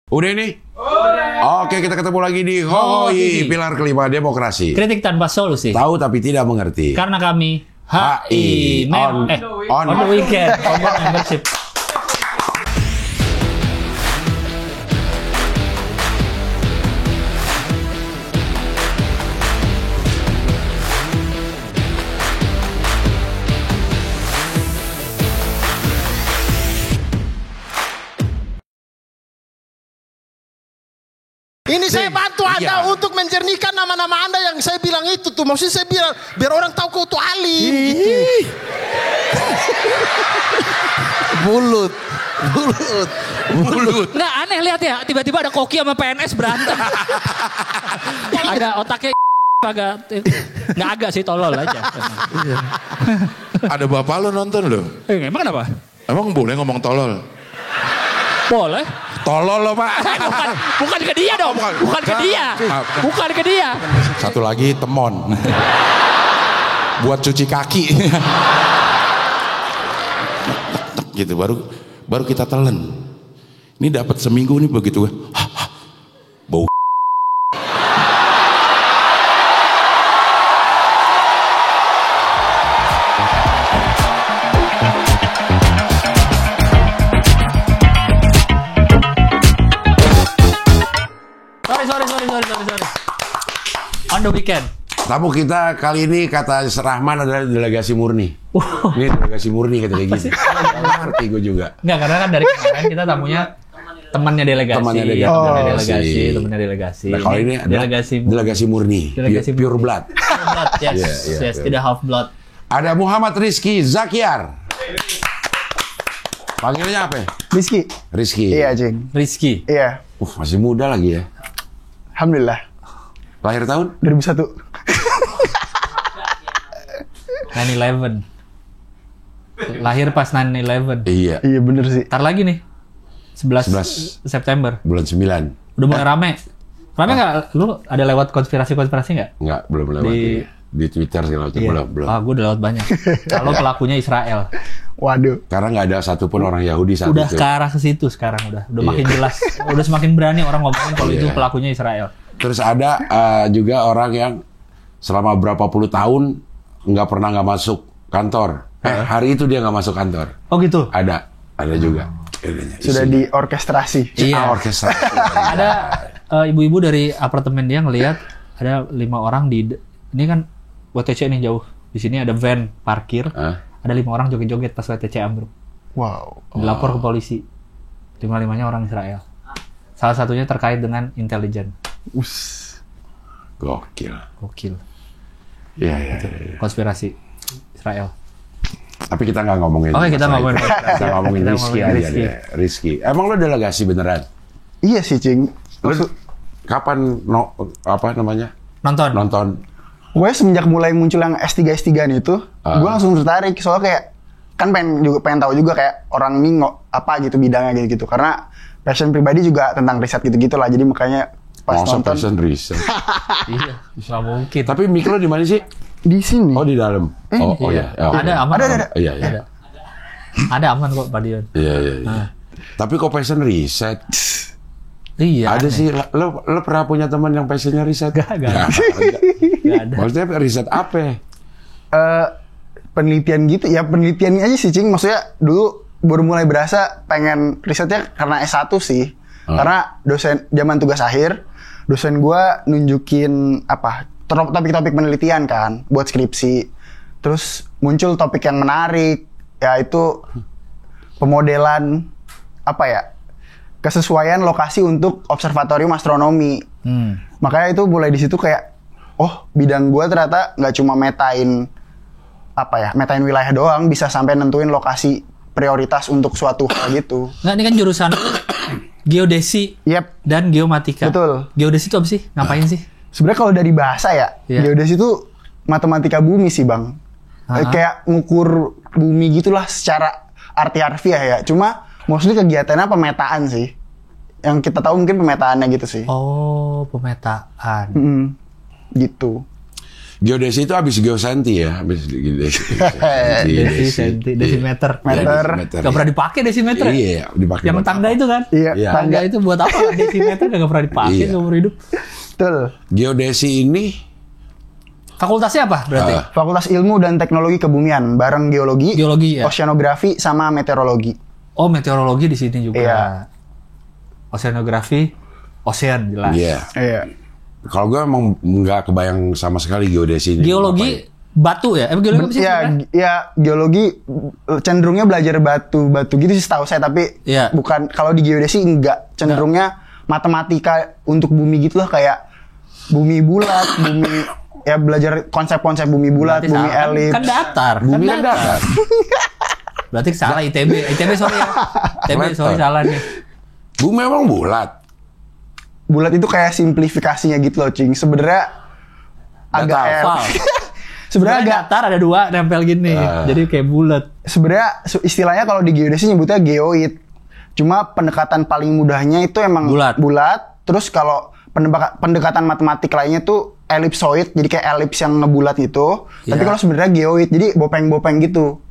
Udah nih? Oke, kita ketemu lagi di HOI, pilar kelima demokrasi. Kritik tanpa solusi. Tahu tapi tidak mengerti. Karena kami HI on the weekend. Obat membership. Ini saya bantu Anda untuk menjernihkan nama-nama Anda yang saya bilang itu tuh. Maksudnya saya bilang biar orang tahu kau tuh alim. Gitu. Bulut. Nggak aneh lihat ya. Tiba-tiba ada Koki sama PNS berantem. Ada otaknya agak. Nggak agak sih, tolol aja. Ada bapak lo nonton lo. Emang kenapa? Emang boleh ngomong tolol? Boleh. Tolol lo pak. Bukan ke dia dong. Bukan ke dia. Bukan ke dia. Satu lagi temon. Buat cuci kaki. Gitu baru kita telan. Ini dapat seminggu nih begitu. Bau. Sorry. On the weekend. Tamu kita kali ini kata Rahman adalah delegasi murni. Ini delegasi murni kata dia gitu. Ngerti gue juga. Enggak, karena kan dari kemarin kita tamunya temannya delegasi. Temannya delegasi. Nah, kalau ini delegasi murni. Pure blood. Yes, tidak half blood. Ada Muhammad Rizky Zakiar. Panggilnya apa? Rizky. Iya, Jeng. Rizky. Iya. Masih muda lagi ya. Alhamdulillah. Lahir tahun? 2001. 9/11. Lahir pas 9/11. Iya. Iya bener sih. Ntar lagi nih. 11 September. Bulan 9. Udah mulai rame. Rame nggak? Lu ada lewat konspirasi nggak? Nggak, belum lewat. Di Twitter segala macam. Iya. Belum. Gue udah lewat banyak. Kalau pelakunya Israel. Waduh. Karena nggak ada satupun orang Yahudi saat Udah itu. ke arah ke situ sekarang udah makin jelas. Udah semakin berani orang ngomongin kalau itu pelakunya Israel. Terus ada juga orang yang selama berapa puluh tahun nggak pernah nggak masuk kantor. Hari itu dia nggak masuk kantor. Oh gitu? Ada juga. Sudah diorkestrasi. Iya. Orkestrasi. Ada ibu-ibu dari apartemen dia ngelihat ada 5 orang ini kan WTC nih jauh. Di sini ada van parkir. Ada 5 orang joget-joget pas WTC ambruk. Wow. Dilapor ke polisi. 5-5-nya orang Israel. Salah satunya terkait dengan intelijen. Gokil. Iya. Konspirasi Israel. Tapi kita nggak ngomongin. Oke, kita ngomongin. Kita ngomongin Rizky aja deh. Rizky. Emang lo delegasi beneran? Iya sih, Cing. Kapan nonton? Gue semenjak mulai muncul yang S3 itu, gue langsung tertarik. Soalnya kayak kan pengen tahu juga kayak orang ini apa gitu bidangnya gitu. Karena passion pribadi juga tentang riset gitu-gitu lah. Jadi makanya pas nonton. Passion riset. Iya, nggak mungkin. Tapi mic lo di mana sih? Di sini. Oh, di dalam. Iya. Ada aman. Ada. Iya. Ada aman kok, Pak Dion. Iya. Tapi kok passion riset? Iya. Ada sih. Lo pernah punya teman yang passionnya riset? Gak ada. Maksudnya riset apa? Penelitian gitu. Ya penelitian aja sih, Cing. Maksudnya dulu baru mulai berasa pengen risetnya karena S1 sih. Karena dosen zaman tugas akhir, dosen gue nunjukin topik-topik penelitian kan buat skripsi. Terus muncul topik yang menarik, yaitu pemodelan kesesuaian lokasi untuk observatorium astronomi. Makanya itu mulai di situ kayak, bidang gue ternyata nggak cuma metain wilayah doang, bisa sampai nentuin lokasi prioritas untuk suatu hal gitu. Nggak, ini kan jurusan geodesi dan geomatika. Betul. Geodesi itu apa sih? Ngapain sih? Sebenarnya kalau dari bahasa geodesi itu matematika bumi sih, Bang. Kayak ngukur bumi gitulah secara arti harfiah ya. Cuma maksudnya kegiatannya pemetaan sih. Yang kita tahu mungkin pemetaannya gitu sih. Oh, pemetaan. Gitu. Geodesi itu habis geosenti ya, habis desimeter. Meter. Gak pernah dipakai desimeter. Iya, dipakai. Yang buat tangga apa? itu kan? Iya, Tangga itu buat apa? Desimeter gak pernah dipakai Iya. seumur hidup. Betul. Geodesi ini Fakultasnya apa berarti? Fakultas Ilmu dan Teknologi Kebumian bareng geologi, Geologi ya. oceanografi sama meteorologi. Oh, meteorologi di sini juga. Iya. Oceanografi, ocean jelas. Iya. Iya. Kalau gue emang nggak kebayang sama sekali geodesi ini. Geologi batu ya? Geologi apa sih Iya, sebenarnya? ya geologi cenderungnya belajar batu gitu sih setahu saya, tapi Iya. bukan kalau di geodesi enggak, cenderungnya matematika untuk bumi gitu lah, kayak bumi bulat, bumi ya belajar konsep-konsep bumi bulat, Berarti bumi salah. elips. Kan datar. Bumi kan datar. Berarti salah ITB. ITB sorry ya. ITB sorry salah nih. Bumi emang bulat. Bulat itu kayak simplifikasinya gitu loh, Cing. Sebenarnya agak Hafal. sebenarnya agak datar ada dua nempel gini. Jadi kayak bulat. sebenarnya istilahnya kalau di geodesi nyebutnya geoid. Cuma pendekatan paling mudahnya itu emang bulat. Terus kalau pendekatan matematik lainnya tuh ellipsoid, jadi kayak elips yang ngebulat gitu. Tapi kalau sebenarnya geoid, jadi bopeng-bopeng gitu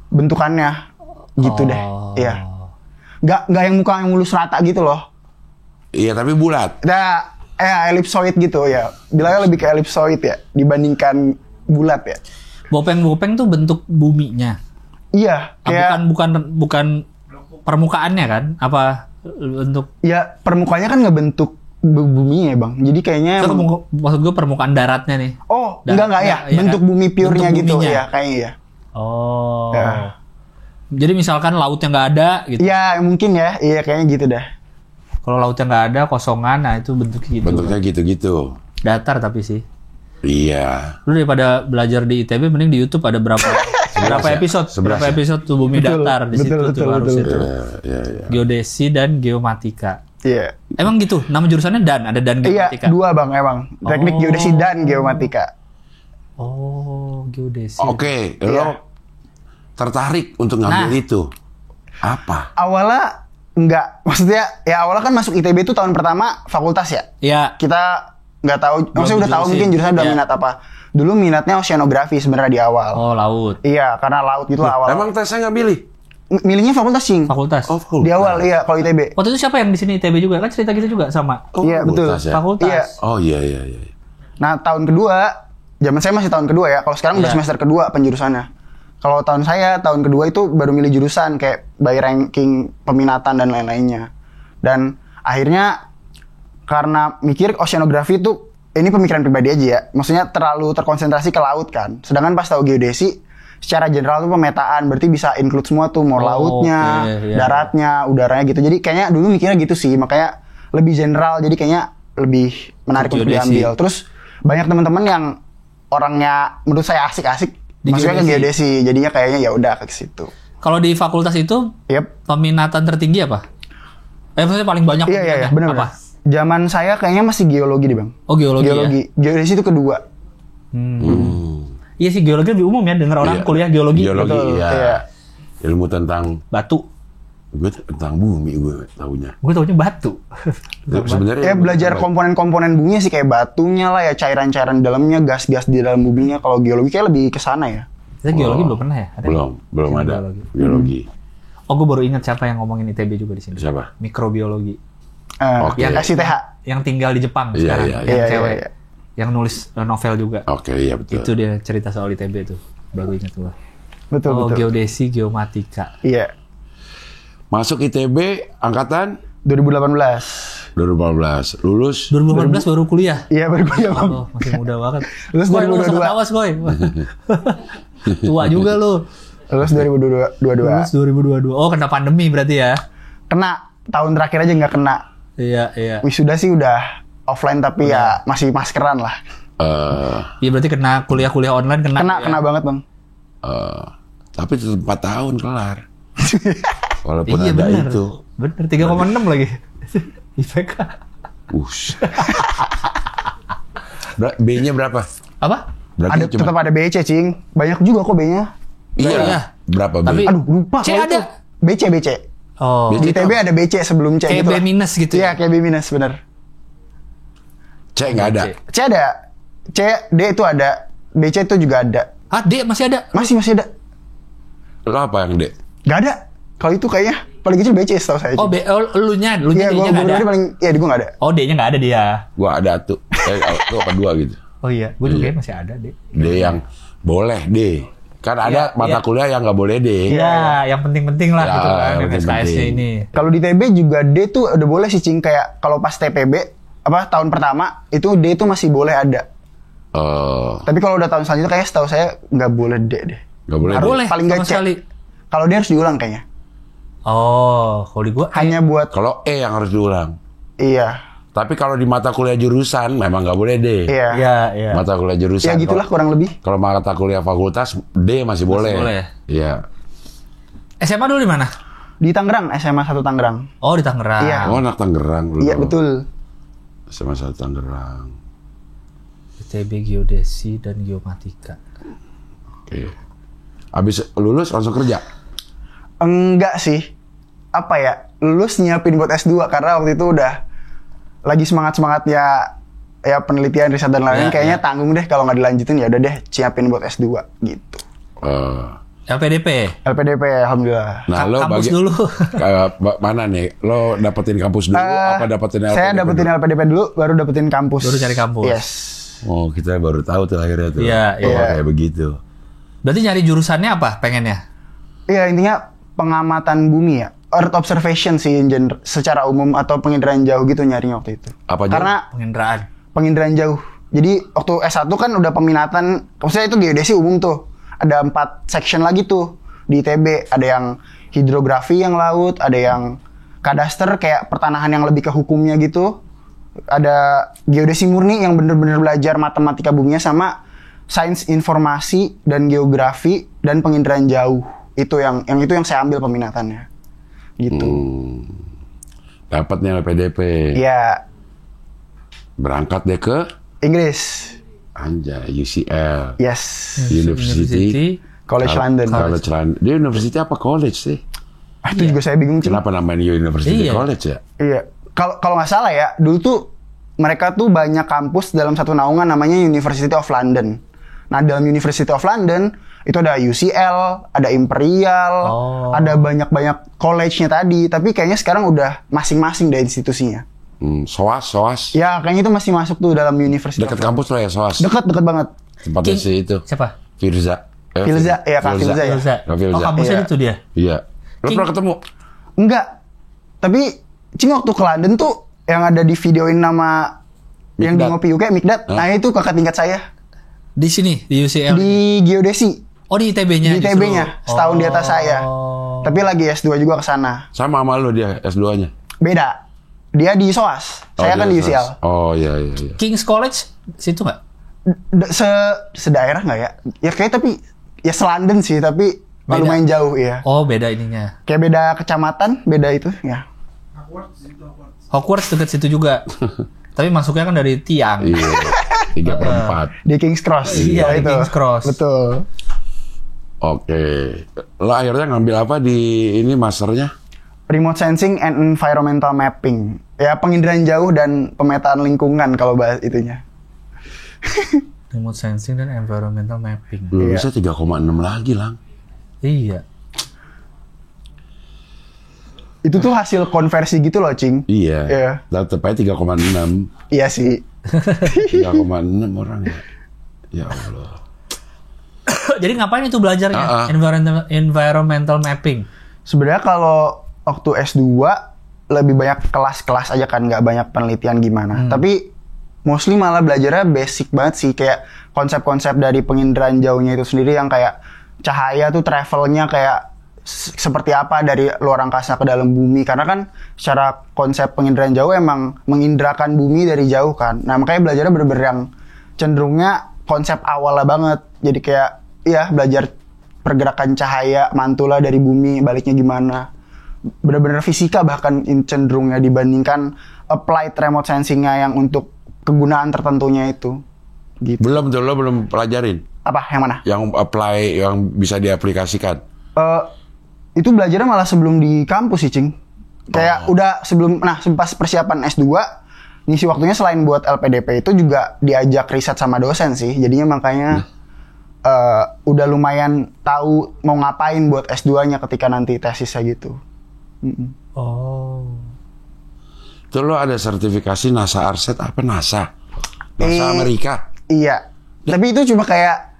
bentukannya, gitu deh. Iya. Nggak yang muka yang mulus rata gitu loh. Iya, tapi bulat. Nah, ellipsoid gitu ya. Bilangnya lebih ke ellipsoid ya dibandingkan bulat ya. Bopeng-bopeng tuh bentuk buminya. Iya, kayak Bukan permukaannya kan? Apa bentuk? ya permukaannya kan ngebentuk bumi ya, Bang. Jadi kayaknya Maksud gue permukaan daratnya nih. oh, Darat- enggak ya. iya Bentuk kan? bumi purenya Bentuk gitu buminya. ya, kayaknya ya. Oh. Ya. Jadi misalkan lautnya nggak ada gitu. Iya, mungkin ya. Iya, kayaknya gitu dah. Kalau lautnya nggak ada, kosongan, nah itu bentuknya gitu. Bentuknya gitu-gitu. Datar tapi sih. Iya. Lu daripada belajar di ITB, mending di YouTube ada berapa episode? 11 Berapa ya? episode tuh bumi Betul, datar di situ betul, tuh betul, harus betul, itu. Iya. Geodesi dan geomatika. Iya. Emang gitu? Nama jurusannya Dan, ada Dan Iya, geomatika. dua, Bang, emang. Teknik Oh. geodesi dan geomatika. Oh, geodesi. Oke, Iya. lo tertarik untuk ngambil itu. Apa? Awalnya enggak, maksudnya ya awalnya kan masuk ITB itu tahun pertama fakultas ya. Iya. Kita nggak tahu, maksudnya udah tahu jurusin. mungkin jurusan udah Iya. minat apa. Dulu minatnya oceanografi sebenarnya di awal. Oh, laut. Iya, karena laut gitu lah awal. Emang tesnya nggak milih? Milihnya fakultas, Cing. Fakultas. Oh, fakultas. Di awal, iya, kalau ITB. Waktu itu siapa yang di sini ITB juga? Kan cerita kita juga sama. Oh, Iya, betul. fakultas ya? Fakultas. Iya. Oh iya. Nah, tahun kedua, zaman saya masih tahun kedua ya. Kalau sekarang udah Iya. semester kedua penjurusannya. Kalau tahun saya, tahun kedua itu baru milih jurusan kayak by ranking peminatan dan lain-lainnya. Dan akhirnya karena mikir oceanografi itu, ini pemikiran pribadi aja ya. Maksudnya terlalu terkonsentrasi ke laut kan. Sedangkan pas tahu geodesi, secara general tuh pemetaan, berarti bisa include semua tuh, mau lautnya, oke, iya, daratnya, udaranya gitu. Jadi kayaknya dulu mikirnya gitu sih, makanya lebih general. Jadi kayaknya lebih menarik untuk Geodesi. diambil. Terus banyak teman-teman yang orangnya menurut saya asik-asik, Di maksudnya ke geodesi. geodesi. Jadinya kayaknya ya udah ke situ. Kalau di fakultas itu Yep. peminatan tertinggi apa? Maksudnya paling banyak Iya, iya, peminatnya. benar. Apa? Zaman saya kayaknya masih geologi deh, Bang. Oh, geologi, ya. Geodesi itu kedua. Iya sih, geologi lebih umum ya, denger orang Iya. kuliah geologi. Geologi, Betul, iya. iya. Ilmu tentang Batu. gue tentang bumi gue tahunya. Gue taunya batu. Sebenarnya Ya ilmu belajar tentang- komponen-komponen buminya sih, kayak batunya lah ya, cairan-cairan di dalamnya, gas-gas di dalam buminya. Kalau geologi kayak lebih ke sana ya. Kita geologi belum pernah ya? Ada? belum ada geologi. Oh, gue baru ingat siapa yang ngomongin ITB juga di sini. Siapa? Mikrobiologi. Oke. Yang kasih TH. Yang tinggal di Jepang Iya, sekarang. iya, Yang iya, cewek. iya. Yang nulis novel juga. Oke, iya betul. Itu dia cerita soal ITB tuh. Baru ingat gue. Betul, Oh, betul. geodesi, geomatika. Iya. Masuk ITB angkatan 2018. 2014. Lulus 2018 baru kuliah. Iya, baru kuliah, Bang. Oh, masih muda banget. Lulus Skoy, lu usah 2022. ketawa, Skoy. Tua juga lu. Lulus 2022. Lulus 2022. Oh, kena pandemi berarti ya? Kena. Tahun terakhir aja nggak kena. Iya, iya. Wisuda sih udah offline, tapi ya masih maskeran lah. Iya, berarti kena kuliah-kuliah online kena. Kena, ya? kena banget, Bang. tapi tetap 4 tahun kelar. Walaupun Iya, ada bener. itu. Bener, 3,6 lagi. IPK. Us. B-nya berapa? Apa? Berarti Ada, tetap ada BC, Cing. Banyak juga kok B-nya. Iya. Iya. Berapa B? Tapi- Aduh, lupa. C kalau ada. itu. BC. Oh, BC. Di ITB ada BC sebelum C. kayak gitu B lah. minus gitu Iya, ya? kayak B minus, bener. C nggak ada. C. C ada. C, D itu ada. BC itu juga ada. Ah, D masih ada? Masih ada. Lo apa yang D? Gak ada. Kalau itu kayaknya paling kecil BC setahu saya. Oh, elunya Iya, D-nya gue nggak ada. paling, iya gue nggak ada. Oh, D-nya nggak ada dia. Gua ada tuh. Lu apa 2 gitu. Oh iya, gue juga masih ada D. D yang boleh D. Kan ada mata kuliah yang nggak boleh D. Iya, yang penting-penting lah Ya, gitu kan, yang yang SKS-nya penting-penting. ini. Kalau di TB juga D tuh udah boleh sih Cing, kayak kalau pas TPB apa tahun pertama itu D itu masih boleh ada. Tapi kalau udah tahun selanjutnya kayak setahu saya nggak boleh D deh. Nggak boleh. Nggak D. boleh, Paling sama nggak C. sekali. Kalau dia harus diulang kayaknya. Oh, kalau di gua Hanya buat Kalau E yang harus diulang. iya. Tapi kalau di mata kuliah jurusan memang nggak boleh D. Iya. Iya. Mata kuliah jurusan. Ya gitulah kurang lebih. Kalau mata kuliah fakultas D masih boleh. boleh. Iya. SMA dulu di mana? Di Tangerang, SMA 1 Tangerang. Oh, di Tangerang. Iya. Oh, anak Tangerang dulu. Iya betul. SMA 1 Tangerang. ITB Geodesi dan Geomatika. Oke. Abis lulus langsung kerja? Enggak sih. Apa ya? Lulus nyiapin buat S2 karena waktu itu udah lagi semangat-semangatnya ya penelitian, riset dan lain-lain. Ya, Kayaknya tanggung deh kalau nggak dilanjutin, ya udah deh siapin buat S2 gitu. LPDP. LPDP alhamdulillah. Nah, lo Kampus dulu. mana nih? Lo dapetin kampus dulu apa dapetin LPDP? Saya dapetin dulu? LPDP dulu, baru dapetin kampus. Baru cari kampus. Yes. Oh, kita baru tahu tuh akhirnya tuh. Iya, Oh, iya. kayak begitu. Berarti nyari jurusannya apa pengennya? Iya, intinya pengamatan bumi ya. Earth observation sih secara umum atau penginderaan jauh gitu nyarinya waktu itu. Apa aja? Karena Penginderaan. penginderaan jauh. Jadi waktu S1 kan udah peminatan, maksudnya itu geodesi umum tuh. Ada 4 section lagi tuh di ITB. Ada yang hidrografi yang laut, ada yang kadaster kayak pertanahan yang lebih ke hukumnya gitu. Ada geodesi murni yang bener-bener belajar matematika buminya, sama sains informasi dan geografi dan penginderaan jauh. Itu yang saya ambil peminatannya. Gitu. Dapatnya LPDP. Iya, Berangkat deh ke Inggris. Anjay, UCL. Yes. University. College London. College London. Dia university apa college sih? Itu juga saya bingung, Cing. Kenapa namanya University Iya. College ya? Iya. Kalau nggak salah ya, dulu tuh mereka tuh banyak kampus dalam satu naungan namanya University of London. Nah, dalam University of London itu ada UCL, ada Imperial, ada banyak-banyak college-nya tadi. Tapi kayaknya sekarang udah masing-masing deh institusinya. SOAS. Ya, kayaknya itu masih masuk tuh dalam University Dekat of London. kampus lo ya SOAS. Deket banget. Tempatnya si itu. Siapa? Firza. Filza, ya Kak Filza ya. Filza. Kak Filza. Oh, kampusnya Iya. itu dia. Iya. Lo King. pernah ketemu? Enggak. Tapi Cing waktu ke London tuh yang ada di videoin nama yang di Mikdad. Ngopi UK, Mikdad. Nah, itu kakak tingkat saya. Di sini, di UCL. Di geodesi. Oh, di ITB-nya. Di ITB-nya, setahun di atas saya. Tapi lagi S2 juga ke sana. Sama lo dia S2-nya. Beda. Dia di SOAS. Saya dia kan di SOAS. UCL. Oh iya. King's College situ nggak? Sedaerah nggak ya? Ya kayak tapi ya se-London sih, tapi Beda. lumayan jauh ya. Oh, beda ininya. Kayak beda kecamatan, beda itu ya. Hogwarts dekat situ juga. Tapi masuknya kan dari tiang. Iya. 3/4. Di King's Cross. Iya, Ya, di King's Cross. Betul. Oke. Lo akhirnya ngambil apa di ini masternya? Remote Sensing and Environmental Mapping. Ya, penginderaan jauh dan pemetaan lingkungan kalau bahas itunya. Remote sensing dan environmental mapping. Lulusnya 3,6 lagi lang. Iya. Itu tuh hasil konversi gitu loh, Cing. Iya. Iya. Tetep aja 3,6. Iya sih. 3,6 orang ya. Ya Allah. Jadi ngapain itu belajarnya? Environmental mapping. Sebenarnya kalau waktu S2 lebih banyak kelas-kelas aja kan, nggak banyak penelitian gimana. Tapi mostly malah belajarnya basic banget sih, kayak konsep-konsep dari penginderaan jauhnya itu sendiri yang kayak cahaya tuh travelnya kayak seperti apa dari luar angkasa ke dalam bumi, karena kan secara konsep penginderaan jauh emang mengindrakan bumi dari jauh kan. Nah, makanya belajarnya bener-bener yang cenderungnya konsep awalnya banget. Jadi kayak ya belajar pergerakan cahaya mantula dari bumi, baliknya gimana. Bener-bener fisika bahkan cenderungnya dibandingkan applied remote sensing-nya yang untuk kegunaan tertentunya itu. Gitu. Belum tuh, lo belum pelajarin? Apa? Yang mana? Yang apply, yang bisa diaplikasikan? Itu belajarnya malah sebelum di kampus sih, Cing. Kayak udah sebelum, nah pas persiapan S2, ngisi waktunya selain buat LPDP itu juga diajak riset sama dosen sih. Jadinya makanya udah lumayan tahu mau ngapain buat S2-nya ketika nanti tesisnya gitu. Oh. Itu lo ada sertifikasi NASA Arset apa NASA? NASA Amerika? Iya. Tapi itu cuma kayak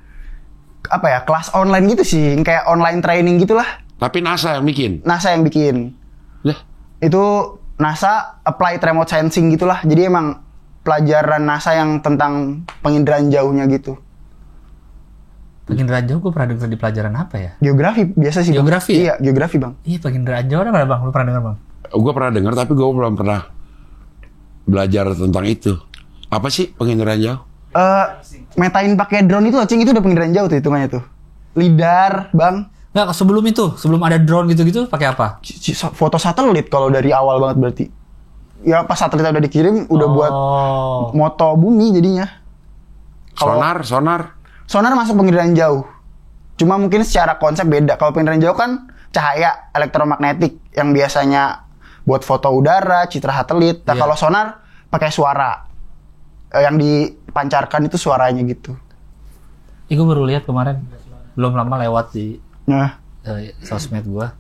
apa ya, kelas online gitu sih, kayak online training gitulah. Tapi NASA yang bikin? NASA yang bikin. Lah? Itu NASA Applied Remote Sensing gitulah. Jadi emang pelajaran NASA yang tentang penginderaan jauhnya gitu. Penginderaan jauh gue pernah denger di pelajaran apa ya? Geografi biasa sih. Geografi Bang. ya? Iya, geografi bang. Iya, penginderaan jauh ada nggak bang? Lu pernah denger bang? Gue pernah dengar tapi gue belum pernah belajar tentang itu. Apa sih penginderaan jauh? Metain pakai drone itu, Cing, itu udah penginderaan jauh tuh hitungannya tuh. LiDAR, bang. Nggak, sebelum itu, sebelum ada drone gitu-gitu pakai apa? Foto satelit kalau dari awal banget berarti. Ya pas satelit udah dikirim udah buat moto bumi jadinya. Sonar masuk penginderaan jauh. Cuma mungkin secara konsep beda. Kalau penginderaan jauh kan cahaya elektromagnetik yang biasanya buat foto udara, citra satelit. Nah, kalau sonar pakai suara. Yang dipancarkan itu suaranya gitu. Gue baru lihat kemarin, belum lama lewat di sosmed gua.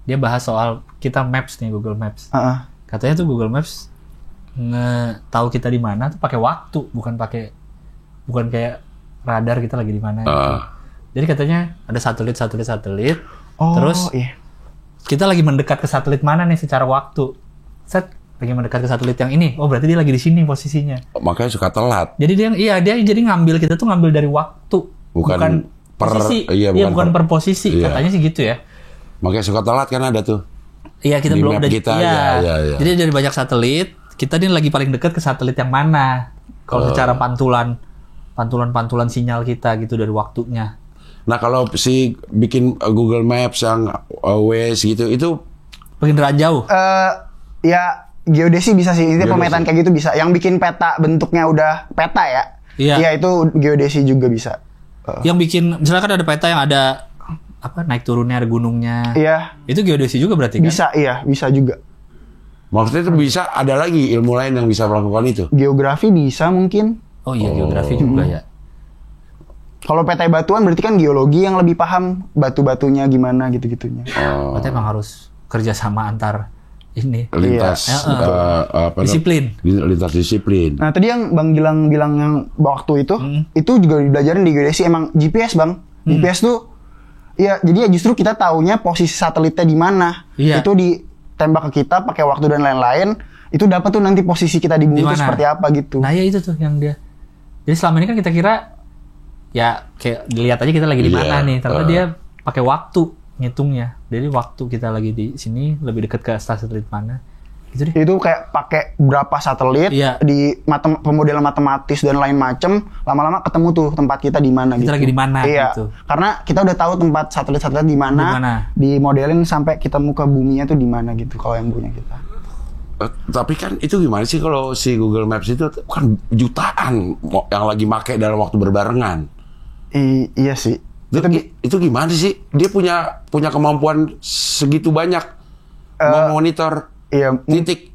Dia bahas soal kita Maps nih, Google Maps. Katanya tuh Google Maps tahu kita di mana tuh pakai waktu, bukan kayak radar kita lagi di mana. Jadi katanya ada satelit. Terus kita lagi mendekat ke satelit mana nih secara waktu. Lagi mendekat ke satelit yang ini. Oh, berarti dia lagi di sini posisinya. Makanya suka telat. Jadi dia jadi kita tuh ngambil dari waktu, bukan per posisi. Bukan per posisi. Katanya sih gitu ya. Makanya suka telat kan ada tuh. Iya, kita di belum map kita. Iya. Jadi dari banyak satelit, kita ini lagi paling dekat ke satelit yang mana? Kalau secara pantulan sinyal kita gitu dari waktunya. Nah, kalau si bikin Google Maps yang Waze gitu, itu penginderaan jauh. Ya geodesi bisa sih, itu pemetaan kayak gitu bisa. Yang bikin peta bentuknya udah peta ya. Iya, itu geodesi juga bisa. Yang bikin, misalkan ada peta yang ada naik turunnya, ada gunungnya. Iya. Itu geodesi juga berarti kan? Bisa juga. Maksudnya itu bisa ada lagi ilmu lain yang bisa melakukan itu? Geografi bisa mungkin. Oh iya, geografi juga ya. Kalau peta batuan berarti kan geologi yang lebih paham batu-batunya gimana gitu-gitunya. Berarti emang harus kerjasama antar ini lintas disiplin. Lintas disiplin. Nah, tadi yang Bang Gilang bilang yang waktu itu juga dibelajarin di geodesi emang GPS, Bang. GPS tuh jadi justru kita taunya posisi satelitnya di mana. Itu ditembak ke kita pakai waktu dan lain-lain, itu dapat tuh nanti posisi kita di bumi itu seperti apa gitu. Nah, ya itu tuh yang dia. Jadi selama ini kan kita kira ya kayak dilihat aja kita lagi di mana nih. Ternyata dia pakai waktu ngitungnya. Jadi waktu kita lagi di sini lebih dekat ke satelit mana. Gitu deh. Itu kayak pakai berapa satelit di pemodelan matematis dan lain macem, lama-lama ketemu tuh tempat kita di mana gitu. Kita lagi di mana gitu. Karena kita udah tahu tempat satelit-satelit di mana, dimodelin sampai kita muka buminya tuh di mana gitu kalau yang punya kita. Tapi kan itu gimana sih kalau si Google Maps itu kan jutaan yang lagi make dalam waktu berbarengan. Iya sih. Itu gimana sih? Dia punya kemampuan segitu banyak memonitor titik.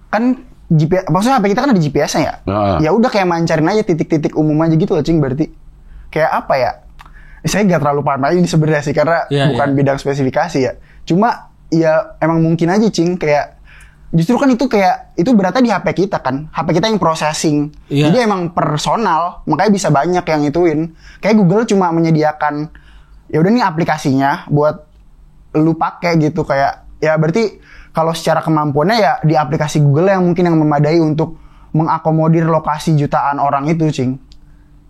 Kan GPS, maksudnya HP kita kan ada GPS-nya ya. Ya udah kayak mancarin aja titik-titik umum aja gitu loh, Cing, berarti. Kayak apa ya? Saya nggak terlalu paham aja sebenarnya sih karena bukan bidang spesifikasi ya. Cuma ya emang mungkin aja, Cing, kayak justru kan itu berarti di HP kita kan. HP kita yang processing. Jadi emang personal, makanya bisa banyak yang ituin. Kayak Google cuma menyediakan ya udah nih aplikasinya buat lu pakai gitu, kayak ya berarti kalau secara kemampuannya ya di aplikasi Google yang mungkin yang memadai untuk mengakomodir lokasi jutaan orang itu, Cing.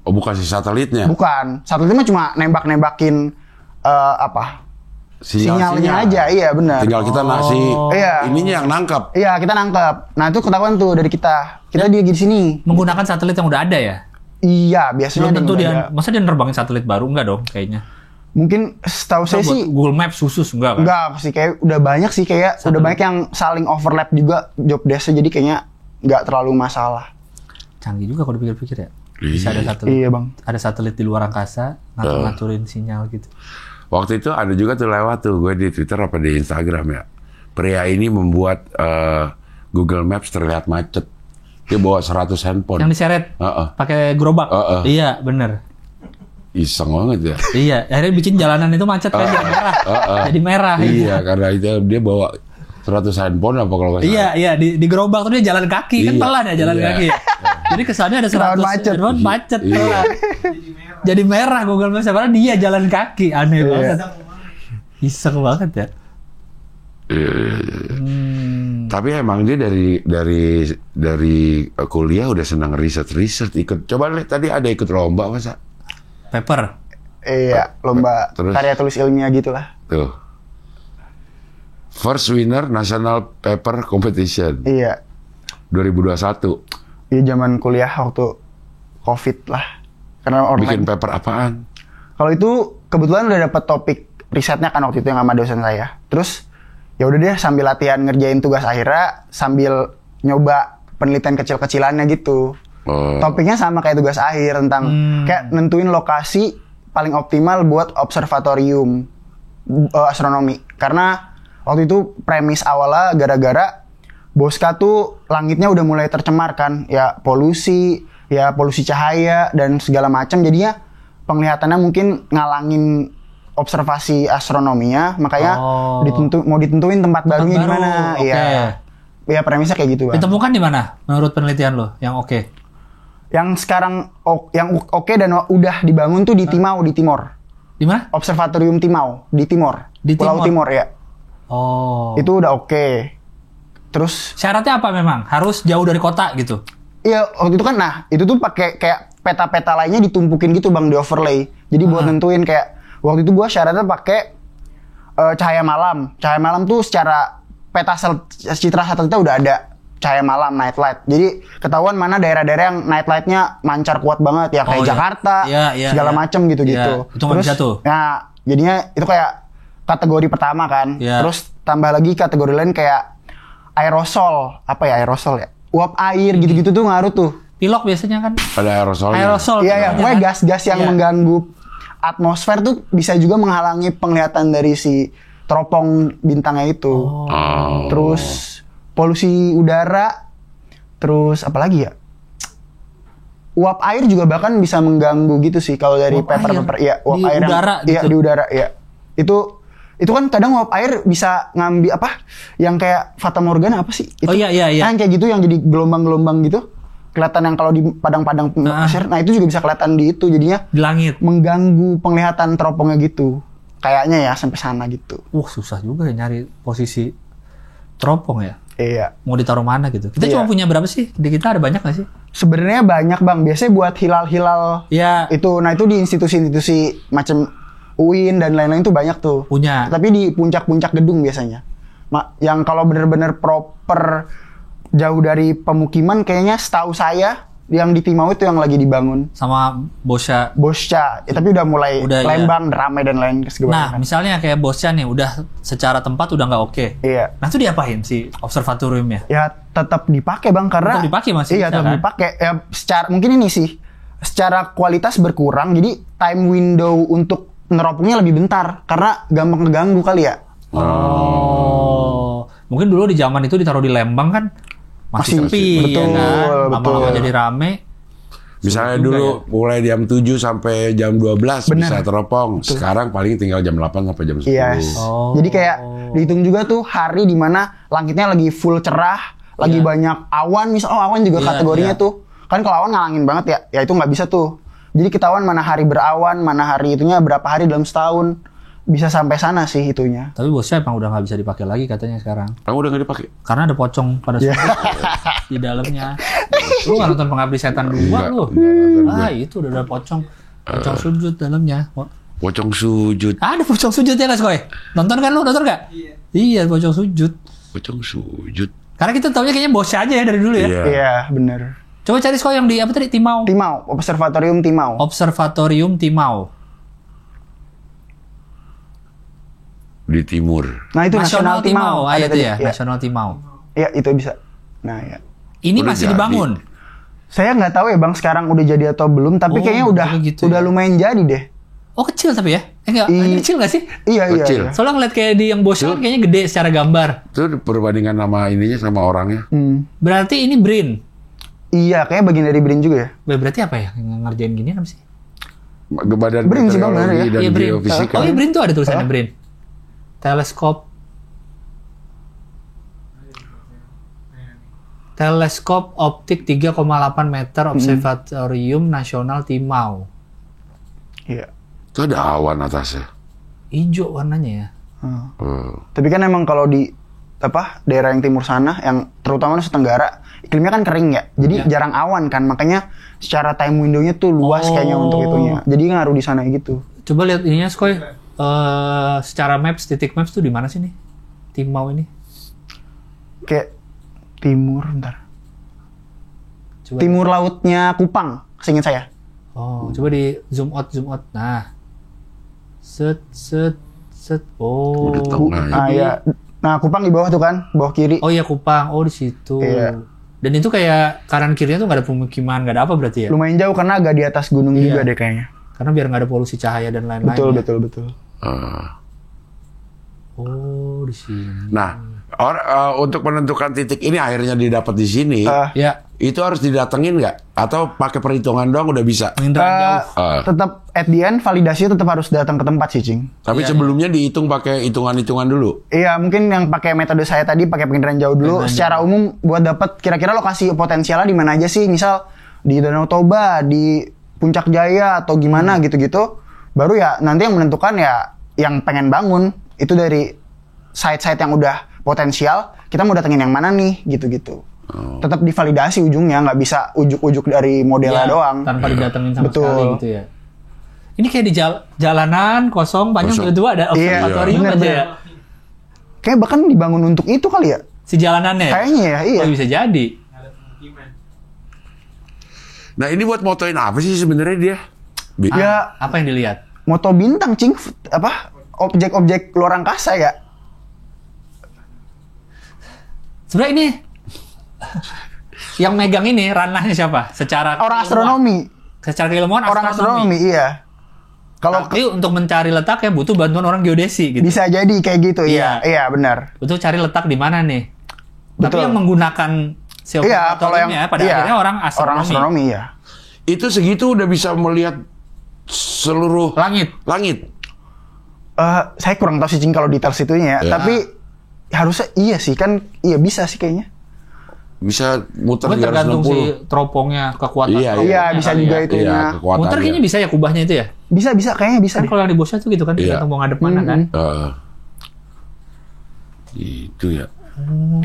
Oh, bukan si satelitnya? Bukan. Satelitnya cuma nembak-nembakin sinyalnya aja, iya benar. Tinggal kita ininya yang nangkap. Iya, kita nangkap. Nah, itu ketahuan tuh dari kita. Kita di sini. Menggunakan satelit yang udah ada ya? Iya, biasanya. Belum tentu masa dia nerbangin satelit baru, enggak dong kayaknya. Mungkin setahu saya sih Google Maps khusus enggak kan? Enggak sih, kayak udah banyak sih udah banyak yang saling overlap juga job desk-nya, jadi kayaknya enggak terlalu masalah. Canggih juga kalau dipikir-pikir ya. Bisa ada satelit. Iya, Bang. Ada satelit di luar angkasa ngatur-ngaturin sinyal gitu. Waktu itu ada juga tuh lewat tuh gue di Twitter apa di Instagram ya. Pria ini membuat Google Maps terlihat macet. Dia bawa 100 handphone. Yang diseret pakai gerobak. Iya, bener. Iseng banget ya. Iya, akhirnya bikin jalanan itu macet kan jadi merah. Jadi merah. Iya, karena itu dia bawa 100 handphone apa kalau nggak salah. Iya, di gerobak tuh dia jalan kaki kan pelan ya jalan kaki. Jadi kesannya ada 100 macet. Pelan. Jadi merah Google Maps padahal dia jalan kaki. Aneh banget. Iseng banget ya. Tapi emang dia dari kuliah udah senang riset ikut. Coba lihat tadi ada ikut lomba masa? Paper. Iya, lomba karya tulis ilmiah gitulah. Tuh. First winner National Paper Competition. Iya. 2021. Iya, zaman kuliah waktu COVID lah. Karena online. Bikin paper apaan? Kalau itu kebetulan udah dapat topik risetnya kan waktu itu yang sama dosen saya. Terus ya udah deh sambil latihan ngerjain tugas akhirnya sambil nyoba penelitian kecil-kecilannya gitu. Topiknya sama kayak tugas akhir tentang kayak nentuin lokasi paling optimal buat observatorium astronomi. Karena waktu itu premis awalnya gara-gara Bosca tuh langitnya udah mulai tercemar kan, ya polusi cahaya dan segala macam. Jadinya penglihatannya mungkin ngalangin observasi astronominya, makanya mau ditentuin tempat barunya di mana. Iya. Ya premisnya kayak gitu, Bang. Ditemukan di mana menurut penelitian lo yang oke? Yang sekarang yang oke dan udah dibangun tuh di Timau, di Timor. Di mana? Observatorium Timau di Timor. Di Pulau Timor ya. Oh. Itu udah oke. Terus syaratnya apa memang? Harus jauh dari kota gitu? Iya, waktu itu kan itu tuh pakai kayak peta-peta lainnya ditumpukin gitu Bang, di overlay. Jadi buat nentuin kayak waktu itu gua syaratnya pakai cahaya malam. Cahaya malam tuh secara peta citra satelitnya udah ada cahaya malam, night light. Jadi ketahuan mana daerah-daerah yang night light-nya mancar kuat banget ya kayak Jakarta, segala macem gitu-gitu. Itu nggak bisa tuh. Nah, jadinya itu kayak kategori pertama kan. Terus tambah lagi kategori lain kayak aerosol. Apa ya aerosol ya? Uap air gitu-gitu tuh ngaruh tuh. Pilok biasanya kan ada aerosolnya. Iya, pokoknya gas-gas yang mengganggu atmosfer tuh bisa juga menghalangi penglihatan dari si teropong bintangnya itu. Terus polusi udara, terus apa lagi ya? Uap air juga bahkan bisa mengganggu gitu sih kalau dari paper. Iya, uap air udara yang, gitu. Di udara ya. Itu kan kadang uap air bisa ngambil apa? Yang kayak fata morgana apa sih? Itu, iya. Yang kayak gitu yang jadi gelombang-gelombang gitu. Kelihatan yang kalau di padang-padang pasir. Nah, itu juga bisa kelihatan di itu jadinya di langit. Mengganggu penglihatan teropongnya gitu. Kayaknya ya sampai sana gitu. Susah juga ya nyari posisi teropong ya. Iya. Mau ditaruh mana gitu. Kita cuma punya berapa sih? Di kita ada banyak nggak sih? Sebenarnya banyak Bang. Biasanya buat hilal-hilal. Iya. Itu di institusi-institusi macam UIN dan lain-lain tuh banyak tuh. Punya. Tapi di puncak-puncak gedung biasanya. Yang kalau bener-bener proper jauh dari pemukiman kayaknya setahu saya yang di Timau itu yang lagi dibangun sama Bosca. Ya, tapi udah mulai Lembang, Ramai dan lain segala. Nah, misalnya kayak Bosca nih udah secara tempat udah nggak oke. Iya. Nah, itu diapain sih observatoriumnya? Ya tetap dipakai Bang karena tetap dipakai masih. Iya, tetap dipakai. Ya secara mungkin ini sih secara kualitas berkurang jadi time window untuk neropongnya lebih bentar karena gampang keganggu kali ya. Mungkin dulu di zaman itu ditaruh di Lembang kan masih sepi, betul, ya kan? Lama-lama betul. jadi rame. Misalnya dulu mulai jam 7 sampai jam 12 bisa teropong. Betul. Sekarang paling tinggal jam 8 sampai jam 10. Yes. Jadi kayak dihitung juga tuh hari di mana langitnya lagi full cerah, lagi banyak awan. Awan juga kategorinya tuh. Kan kalau awan ngalangin banget ya itu nggak bisa tuh. Jadi ketahuan mana hari berawan, mana hari itunya berapa hari dalam setahun. Bisa sampai sana sih itunya. Tapi Bosca emang udah nggak bisa dipakai lagi katanya sekarang. Kamu udah nggak dipakai? Karena ada pocong pada sudut di dalamnya. Lu nggak nonton Pengabdi Setan 2 lu? Itu udah ada pocong sujud dalamnya. Pocong sujud. Ada pocong sujud ya Mas Koy? Nonton kan lu? Nonton nggak? Iya pocong sujud. Pocong sujud. Karena kita taunya kayaknya Bosca aja ya dari dulu ya. Iya bener. Coba cari Koy yang di apa tadi? Timau. Observatorium Timau. Observatorium Timau. Di timur. Nah itu Nasional Timau. Ada itu ya, Nasional Timau. Iya itu bisa. Nah ya. Ini udah masih jadi. Dibangun. Saya nggak tahu ya Bang sekarang udah jadi atau belum, tapi kayaknya udah lumayan jadi deh. Oh kecil tapi ya? Kecil nggak sih? Iya. Soalnya ngeliat kayak di yang Bosca kayaknya gede secara gambar. Itu perbandingan nama ininya sama orangnya. Berarti ini BRIN. Iya, kayaknya bagian dari BRIN juga ya. Berarti apa ya yang ngerjain gini apa sih? Badan BRIN sih, Bang, benar ya? Meteorologi dan Iya, BRIN. Geofisika. Oh iya, BRIN tuh ada tulisannya BRIN. Teleskop optik 3,8 meter Observatorium Nasional Timau. Iya. Itu ada awan atasnya. Hijau warnanya ya. Tapi kan emang kalau di daerah yang timur sana, yang terutama Nusa Tenggara, iklimnya kan kering ya. Jadi jarang awan kan, makanya secara time window-nya tuh luas kayaknya untuk itunya. Jadi ngaruh di sana gitu. Coba lihat ininya, Skoy. Secara maps, titik maps tuh di mana sih nih? Timau ini. Kayak timur, bentar. Coba. Timur lautnya Kupang, seingat saya. Oh, coba di zoom out. Nah. Set. Oh. Di tengah ya. Iya. Nah, Kupang di bawah tuh kan, bawah kiri. Oh iya, Kupang. Oh, di situ. Iya. Dan itu kayak kanan kirinya tuh nggak ada pemukiman, nggak ada apa berarti ya? Lumayan jauh karena agak di atas gunung juga deh kayaknya. Karena biar nggak ada polusi cahaya dan lain-lain. Betul. Oh, di sini. Nah, untuk menentukan titik ini akhirnya didapat di sini. Ya, Itu harus didatengin nggak? Atau pakai perhitungan doang udah bisa? penginderaan jauh. Tetap at the end validasi tetap harus datang ke tempat sih, Cing. Tapi sebelumnya dihitung pakai hitungan-hitungan dulu. Iya, mungkin yang pakai metode saya tadi pakai penginderaan jauh dulu. Secara umum buat dapat kira-kira lokasi potensialnya di mana aja sih? Misal di Danau Toba, di Puncak Jaya atau gimana gitu-gitu. Baru ya nanti yang menentukan ya yang pengen bangun itu dari site-site yang udah potensial. Kita mau datengin yang mana nih gitu-gitu. Tetap divalidasi ujungnya, nggak bisa ujuk-ujuk dari modelnya doang. Tanpa didatengin sama Betul. sekali gitu ya. Ini kayak di jalanan kosong, banyak tiba-tiba ada observatorium Iya, aja bener. ya. Kayak bahkan dibangun untuk itu kali ya. Si jalanannya ya? Kayaknya ya, iya. Oh, bisa jadi. Nah ini buat motoin apa sih sebenarnya dia? Ya, Apa yang dilihat? moto bintang, Cing. Objek-objek luar angkasa ya. Sebenarnya ini yang megang ini ranahnya siapa? Secara Orang keilmuan. astronomi. Secara keilmuan Orang astronomi, iya. Kalau Tapi untuk mencari letaknya butuh bantuan orang geodesi gitu. bisa jadi kayak gitu, iya. Iya, benar. Butuh cari letak di mana nih. Tapi Betul. yang menggunakan si Iya, kalau yang observatoriumnya pada akhirnya orang astronomi. Orang astronomi ya. Itu segitu udah bisa melihat seluruh Langit. Saya kurang tahu sih, Cing, kalau detail situnya ya. Ya. Tapi harusnya iya sih kan, iya bisa sih kayaknya. Bisa muter Mungkin tergantung 360. si teropongnya, kekuatan Iya, teropongnya Iya, bisa kali juga ya. itunya. Iya, kekuatannya. Muter kayaknya bisa ya kubahnya itu ya? Bisa kayaknya bisa Kan deh. kalau yang di bosnya tuh gitu kan, Iya. tergantung mau ngadep mana kan. Itu ya.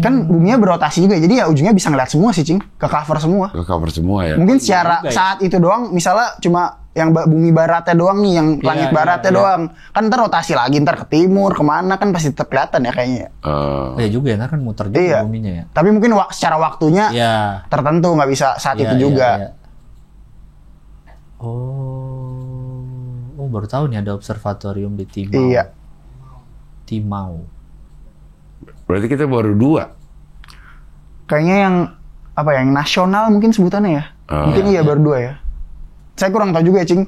Kan buminya berotasi juga, jadi ya ujungnya bisa ngeliat semua sih, Cing. Ke cover semua. Ke cover semua ya. Mungkin secara juga ya. saat itu doang, misalnya cuma yang bumi baratnya doang nih, yang langit baratnya doang. Kan ntar rotasi lagi, ntar ke timur, kemana kan pasti tetap kelihatan ya kayaknya. Oh, iya juga ya, ntar kan muter juga Iya. buminya ya. Tapi mungkin secara waktunya Iya. tertentu, nggak bisa saat Iya, itu juga. iya. Oh, baru tahu nih ada observatorium di Timau. Iya. Timau. Berarti kita baru 2. Kayaknya yang yang nasional mungkin sebutannya ya. Mungkin iya baru 2 ya. Saya kurang tahu juga ya, Cing.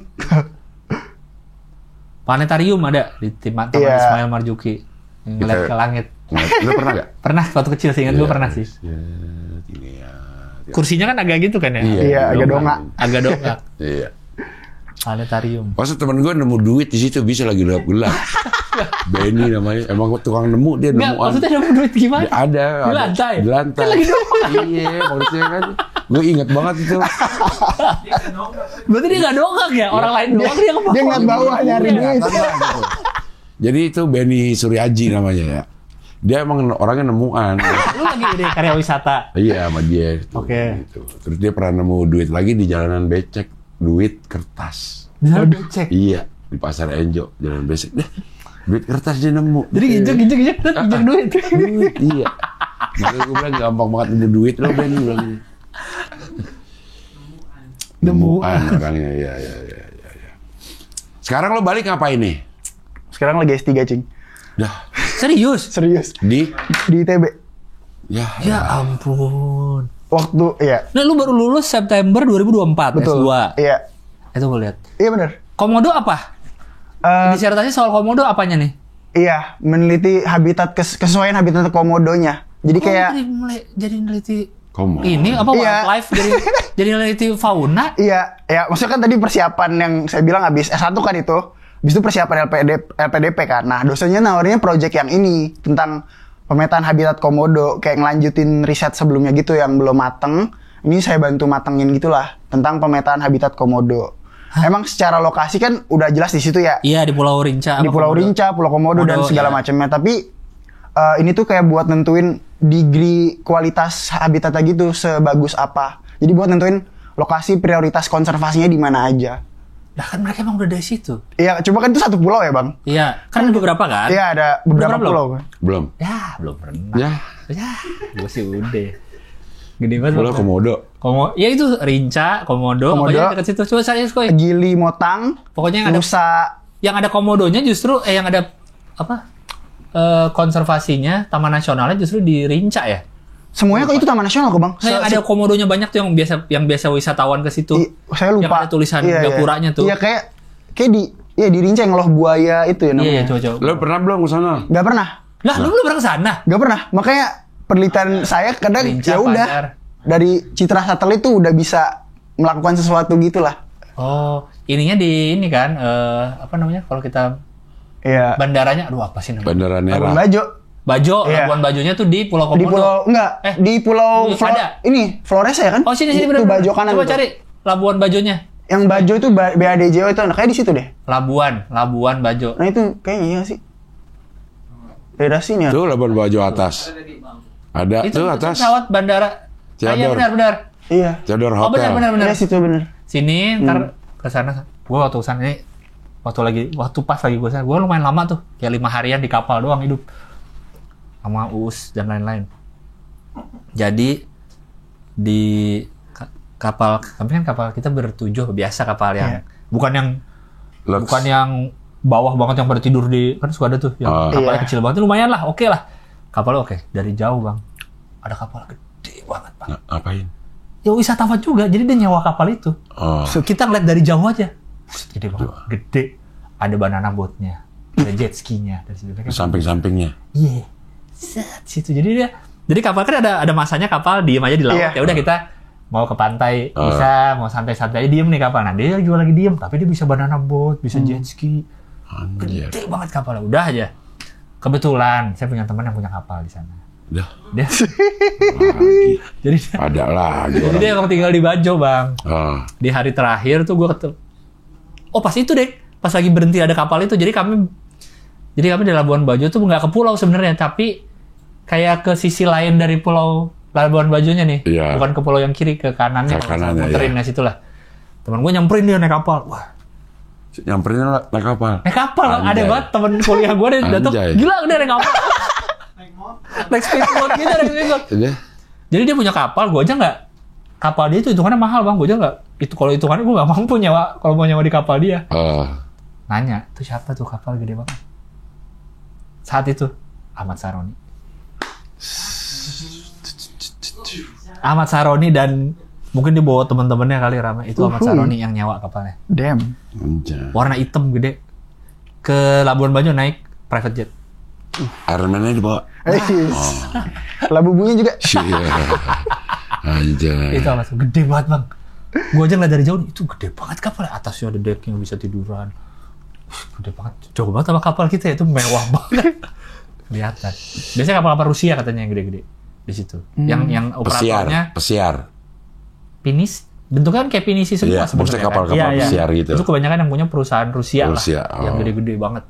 Planetarium ada di Taman Iya. Ismail Marzuki. Yang ngeliat ke langit. Lu pernah gak? Pernah, waktu kecil sih, ingat gue pernah sih. Kursinya kan agak gitu kan ya? Iya, agak dongak. Agak dongak. Iya. Planetarium. Masa temen gue nemu duit di situ bisa lagi gelap-gelap. Benny namanya, emang tukang nemu dia Enggak, nemuan. maksudnya dapat duit gimana? Ada. Di lantai? Di lantai. Kan lagi dongak. Iya, maksudnya kan. Gue inget banget itu. Berarti dia nggak dongak ya? Orang lain doang dia ke bawah. Dia ngeliat bawah nyari duit. Gitu. Jadi itu Benny Suryaji namanya ya. Dia emang orangnya nemuan. Lu lagi di karya wisata. Iya sama dia. Oke. Gitu. Terus dia pernah nemu duit lagi di jalanan becek. Duit kertas. Bisa becek. Iya. Di Pasar Enjo. Jalanan becek. Duit kertas dia nemu. Jadi injek duit. Duit, iya. Makanya gue bilang gampang banget nemu duit lo Ben. Nemuan orangnya. Iya. Sekarang lo balik ngapain nih? Sekarang lagi S3, Cing. Dah. Serius? Serius. Di ITB. Ya ampun. Waktu, iya. Nah, lu baru lulus September 2024 Betul. S2. Iya. Itu gue lihat. Iya benar. Komodo apa? Disertasi soal komodo apanya nih? Iya, meneliti habitat kesesuaian habitat komodonya. Jadi kayak jadi neliti ini apa wildlife jadi peneliti fauna. Iya, ya maksudnya kan tadi persiapan yang saya bilang habis S1 kan itu. Habis itu persiapan LPDP kan. Nah, dosennya nawarinnya project yang ini tentang pemetaan habitat komodo, kayak ngelanjutin riset sebelumnya gitu yang belum mateng. Ini saya bantu matengin gitulah tentang pemetaan habitat komodo. Emang secara lokasi kan udah jelas di situ ya. Iya, di Pulau Rinca. Di Pulau Rinca, Pulau Komodo dan segala macamnya. Tapi ini tuh kayak buat nentuin degree kualitas habitatnya gitu sebagus apa. Jadi buat nentuin lokasi prioritas konservasinya di mana aja. Nah kan mereka emang udah dari situ. Iya, cuma kan itu satu pulau ya bang? Iya, kan ada beberapa kan? Iya, ada beberapa pulau. Belum. Ya, belum pernah. Ya, Gue sih udah. Gede banget. Pulau Komodo. Ya itu Rinca, Komodo. Pokoknya dekat situ. Coba saya Skoy. Gili, Motang. Pokoknya yang ada Nusa. Yang ada komodonya justru yang ada apa? Konservasinya, taman nasionalnya justru di Rinca ya. Semuanya kok itu taman nasional kok bang? Yang ada komodonya banyak tuh yang biasa wisatawan ke situ. Saya lupa. Yang ada tulisan gapuranya tuh. Iya kayak di Rinca yang loh buaya itu ya namanya. Iya, coba. Lo pernah belum ke sana? Gak pernah. Lah, lu belum pernah ke sana? Gak pernah. Makanya penelitian saya kadang Rinca, ya udah dari citra satelit tuh udah bisa melakukan sesuatu gitulah. Oh, ininya di ini kan apa namanya? Kalau kita bandaranya, aduh apa sih namanya? Bandara Nera. Labuan Bajo. Labuan Bajonya tuh di Pulau Komodo. Di Pulau di Pulau ini Flores ya kan? Oh sini bener. Itu Bajo kanan. Coba tuh. cari Labuan Bajonya. Yang Bajo itu BADJO itu kayak di situ deh. Labuan Bajo. Nah itu kayaknya iya sih. Daerah sini ya. Tuh Labuan Bajo atas. Ada itu tuh atas. Pesawat bandara. Ciador. Iya benar. Iya. Ciador Hotel. Oh benar. Iya situ benar. Sini ntar ke sana. Gua waktu kesana ini waktu pas lagi gue sana, gue lumayan lama tuh, kayak 5 harian di kapal doang hidup sama Uus dan lain-lain. Jadi di kapal kami kan kapal kita bertujuh biasa kapal yang bukan yang bawah banget yang pada tidur di kan suka ada tuh yang kapalnya kecil banget, lumayan lah, oke lah kapalnya oke. Dari jauh bang ada kapal gede banget bang. Ngapain? Ya wisatawan juga, jadi dia nyewa kapal itu. So, kita ngeliat dari jauh aja. Gede banget, gede. Ada banana boatnya, ada jet ski-nya dari situ. Samping-sampingnya. Iya, situ. Jadi kapal kan ada masanya kapal diem aja di laut. Ya udah kita mau ke pantai bisa, mau santai-santai aja diem nih kapal. Nah dia juga lagi diem, tapi dia bisa banana boat, bisa jet ski. Gede banget kapalnya. Udah aja. Kebetulan saya punya teman yang punya kapal di sana. Dia. Jadi ada lagi. Jadi dia emang tinggal di Bajo bang. Di hari terakhir tuh gue ketemu. Oh pas itu deh, pas lagi berhenti ada kapal itu. Jadi kami di Labuan Bajo tuh nggak ke pulau sebenarnya, tapi kayak ke sisi lain dari pulau Labuan Bajonya nih. Iya. Bukan ke pulau yang kiri, ke kanannya. Ke kanannya, muterin ya situ lah. Temen gue nyamperin dia naik kapal. Wah. Nyamperin naik kapal. Naik kapal, ada banget temen kuliah gue deh datang. Gila udah naik kapal. Naik speedboat gitu, naik speedboat. Jadi dia punya kapal, gue aja nggak. Kapal dia itu hitungannya mahal bang, gue aja nggak. Itu kalau hitungannya gue nggak mampu nyewa. Kalau mau nyewa di kapal dia. Nanya, itu siapa tuh kapal gede banget? Saat itu Ahmad Saroni. Ahmad Saroni dan mungkin dia bawa teman-temannya kali ramai. Itu Ahmad Saroni yang nyewa kapalnya. Damn. Warna hitam gede. Ke Labuan Bajo naik private jet. Iron Man-nya dibawa. Labu bunyi juga. Anjay. Itu apa? Gede banget bang. Gue aja ngeliat dari jauh, itu gede banget kapalnya. Atasnya ada deck yang bisa tiduran. Gede banget. Jauh banget sama kapal kita ya, itu mewah banget. Kelihatan. Biasanya kapal-kapal Rusia katanya yang gede-gede di situ. Yang operatornya Pesiar. Pinis. Bentuknya kan kayak pinisi semua sebenarnya. Kapal-kapal pesiar gitu. Itu kebanyakan yang punya perusahaan Rusia lah. Yang gede-gede banget.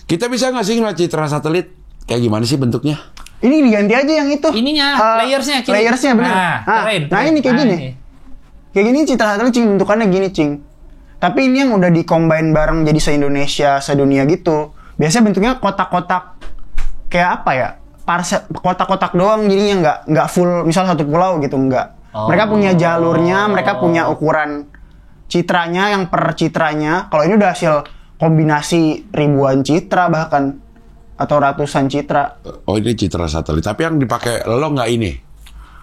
Kita bisa nggak sih ngeliat citra satelit? Kayak gimana sih bentuknya? Ini diganti aja yang itu. Ininya, layersnya. Layersnya benar. Nah ini kayak gini. Kayak gini citra satelit cing, bentukannya gini cing. Tapi ini yang udah di-combine bareng jadi se-Indonesia, se-dunia gitu. Biasanya bentuknya kotak-kotak. Kayak apa ya? Kotak-kotak doang, jadinya nggak full, misal satu pulau gitu, nggak. Mereka punya jalurnya, mereka punya ukuran citranya, yang per citranya. Kalau ini udah hasil kombinasi ribuan citra bahkan atau ratusan citra. Oh ini citra satelit. Tapi yang dipakai lo nggak ini?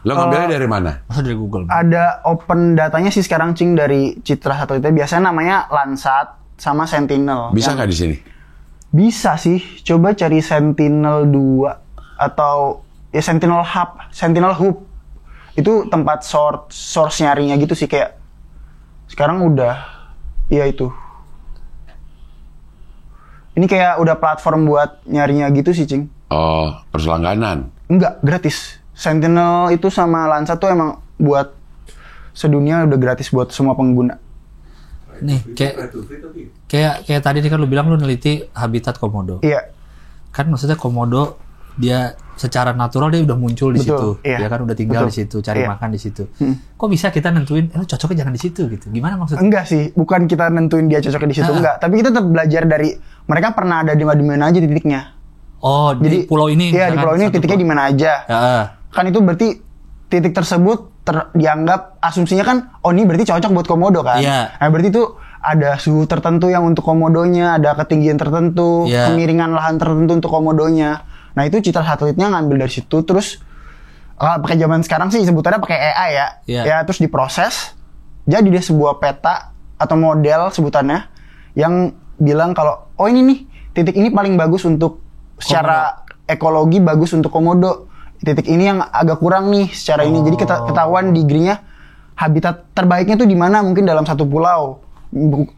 Lo ngambilnya dari mana? Masa dari Google? Ada open datanya sih sekarang cing dari citra satelitnya. Biasanya namanya Landsat sama Sentinel. Bisa nggak di sini? Bisa sih. Coba cari Sentinel 2 atau ya Sentinel Hub. Itu tempat source nyarinya gitu sih, kayak sekarang udah itu. Ini kayak udah platform buat nyarinya gitu sih, Cing. Oh, perselangganan? Enggak, gratis. Sentinel itu sama Landsat tuh emang buat sedunia udah gratis buat semua pengguna. Nih, kayak tadi kan lu bilang lu neliti habitat komodo. Iya. Kan maksudnya komodo dia secara natural dia udah muncul di situ. Iya. Dia kan udah tinggal di situ, cari makan di situ. Kok bisa kita nentuin lu cocoknya jangan di situ gitu. Gimana maksudnya? Enggak sih, bukan kita nentuin dia cocoknya di situ, enggak. Tapi kita tetap belajar dari mereka pernah ada di mana aja titiknya. Oh, jadi di pulau ini. Iya, di pulau ini titiknya di mana aja. Kan itu berarti titik tersebut dianggap asumsinya kan, oh ini berarti cocok buat komodo kan. Nah, berarti itu ada suhu tertentu yang untuk komodonya, ada ketinggian tertentu, kemiringan lahan tertentu untuk komodonya. Nah, itu citra satelitnya ngambil dari situ, terus pakai zaman sekarang sih sebutannya pakai AI ya. Ya, terus diproses. Jadi dia sebuah peta atau model sebutannya yang bilang kalau oh ini nih, titik ini paling bagus untuk secara ekologi bagus untuk komodo. Titik ini yang agak kurang nih secara ini. Jadi ketahuan degree-nya habitat terbaiknya tuh di mana mungkin dalam satu pulau.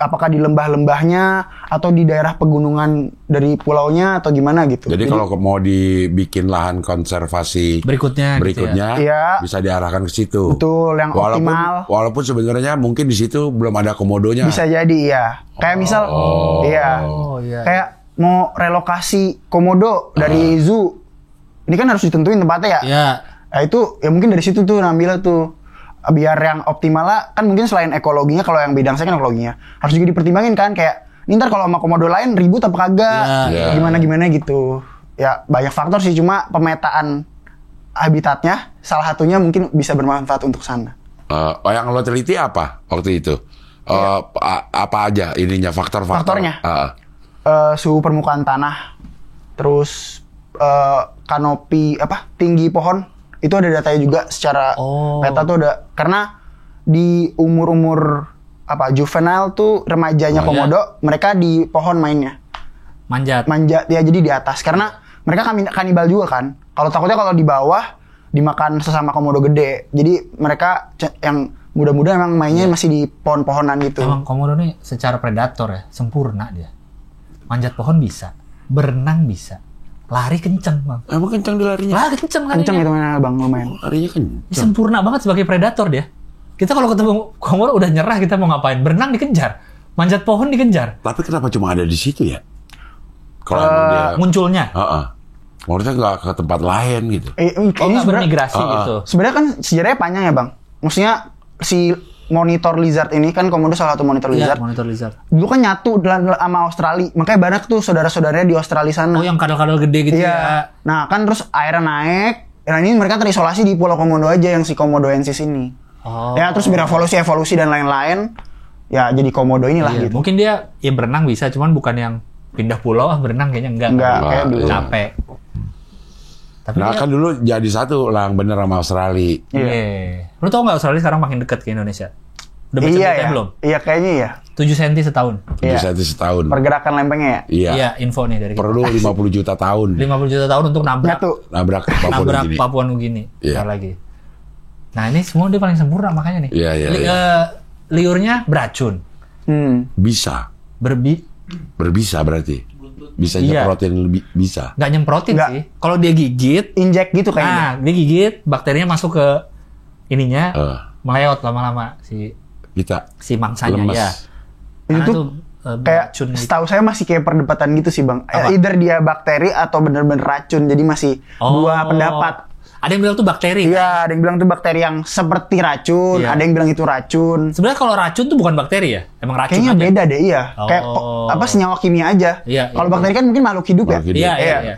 Apakah di lembah-lembahnya atau di daerah pegunungan dari pulaunya atau gimana gitu. Jadi kalau mau dibikin lahan konservasi berikutnya gitu ya? Bisa diarahkan ke situ. Betul, yang optimal. Walaupun sebenarnya mungkin di situ belum ada komodonya. Bisa jadi ya. Kayak misal kayak mau relokasi komodo dari zoo. Ini kan harus ditentuin tempatnya ya. Nah itu ya mungkin dari situ tuh ngambilnya tuh. Biar yang optimal lah, kan mungkin selain ekologinya, kalau yang bidang saya kan ekologinya, harus juga dipertimbangin kan, kayak ini ntar kalau sama komodo lain ribut apa kagak, gimana gitu. Ya banyak faktor sih, cuma pemetaan habitatnya salah satunya mungkin bisa bermanfaat untuk sana. Yang lo teliti apa waktu itu? Apa aja ininya faktornya? Suhu permukaan tanah, terus kanopi tinggi pohon. Itu ada datanya juga secara peta tuh ada, karena di umur juvenile tuh remajanya komodo, mereka di pohon mainnya. Manjat ya, jadi di atas, karena mereka kanibal juga kan. Kalau takutnya kalau di bawah dimakan sesama komodo gede, jadi mereka yang muda-muda emang mainnya masih di pohon-pohonan gitu. Emang komodo nih secara predator ya, sempurna dia. Manjat pohon bisa, berenang bisa. Lari kenceng bang. Emang kenceng di larinya? Lari kenceng larinya. Kenceng itu bang, lumayan. Larinya kenceng. Sempurna banget sebagai predator dia. Kita kalau ketemu komodo udah nyerah, kita mau ngapain? Berenang dikejar, manjat pohon dikejar. Tapi kenapa cuma ada di situ ya? Kalau dia munculnya? Maksudnya nggak ke tempat lain gitu? Nggak bermigrasi gitu. Sebenarnya kan sejarahnya panjang ya bang. Maksudnya si monitor lizard ini kan komodo salah satu monitor lizard. Iya, monitor lizard. Dulu kan nyatu sama Australia. Makanya banyak tuh saudara-saudaranya di Australia sana. Oh, yang kadal-kadal gede gitu ya. Nah, kan terus airnya naik. Nah, ini mereka terisolasi di Pulau Komodo aja yang si Komodoensis ini. Ya, terus berevolusi dan lain-lain. Ya, jadi komodo inilah gitu. Mungkin dia berenang bisa, cuman bukan yang pindah pulau berenang kayaknya enggak. Kayak dulu. Capek. Tapi kan dulu jadi satu lah yang bener sama Australia. Iya. Lu tau nggak Australia sekarang makin dekat ke Indonesia? Udah baca beritanya belum? Iya kayaknya ya. 7 cm setahun. 7 cm setahun. Pergerakan lempengnya ya? Iya, info nih dari perlu 50 juta tahun. 50 juta tahun untuk nabrak Papua Nugini. Lagi. Nah ini semua dia paling sempurna makanya nih. Liurnya beracun. Bisa. Berbisa berarti. Bisa nyemprotin lebih bisa. Nggak nyemprotin sih. Kalau dia gigit, injek gitu kayaknya. Nah, dia gigit, bakterinya masuk ke ininya, meleot lama-lama si mangsanya lemes. ya. Itu kayak setahu saya masih kayak perdebatan gitu sih bang. Either dia bakteri atau bener-bener racun. Jadi masih dua pendapat. Ada yang bilang tuh bakteri. Iya, ada yang bilang tuh bakteri yang seperti racun. Ada yang bilang itu racun. Sebenarnya kalau racun tuh bukan bakteri ya? Emang racun kayaknya aja? Beda deh, iya. Kayak senyawa kimia aja. Kalau bakteri kan mungkin makhluk hidup ya? Iya.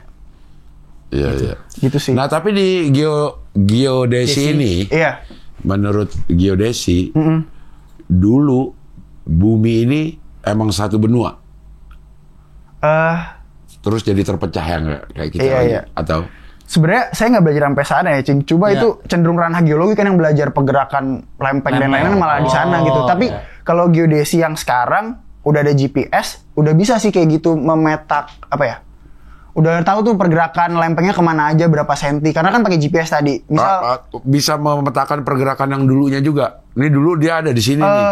Gitu sih. Nah, tapi di geodesi ini, menurut geodesi, dulu bumi ini emang satu benua. Terus jadi terpecah yang kayak kita lagi. Atau sebenarnya saya nggak belajar sampai sana ya, Cing. Coba itu cenderung ranah geologi kan yang belajar pergerakan lempeng dan lain-lain malah di sana gitu. Tapi kalau geodesi yang sekarang udah ada GPS, udah bisa sih kayak gitu memetak Udah tahu tuh pergerakan lempengnya kemana aja, berapa senti. Karena kan pakai GPS tadi. Misal bisa memetakan pergerakan yang dulunya juga. Ini dulu dia ada di sini nih.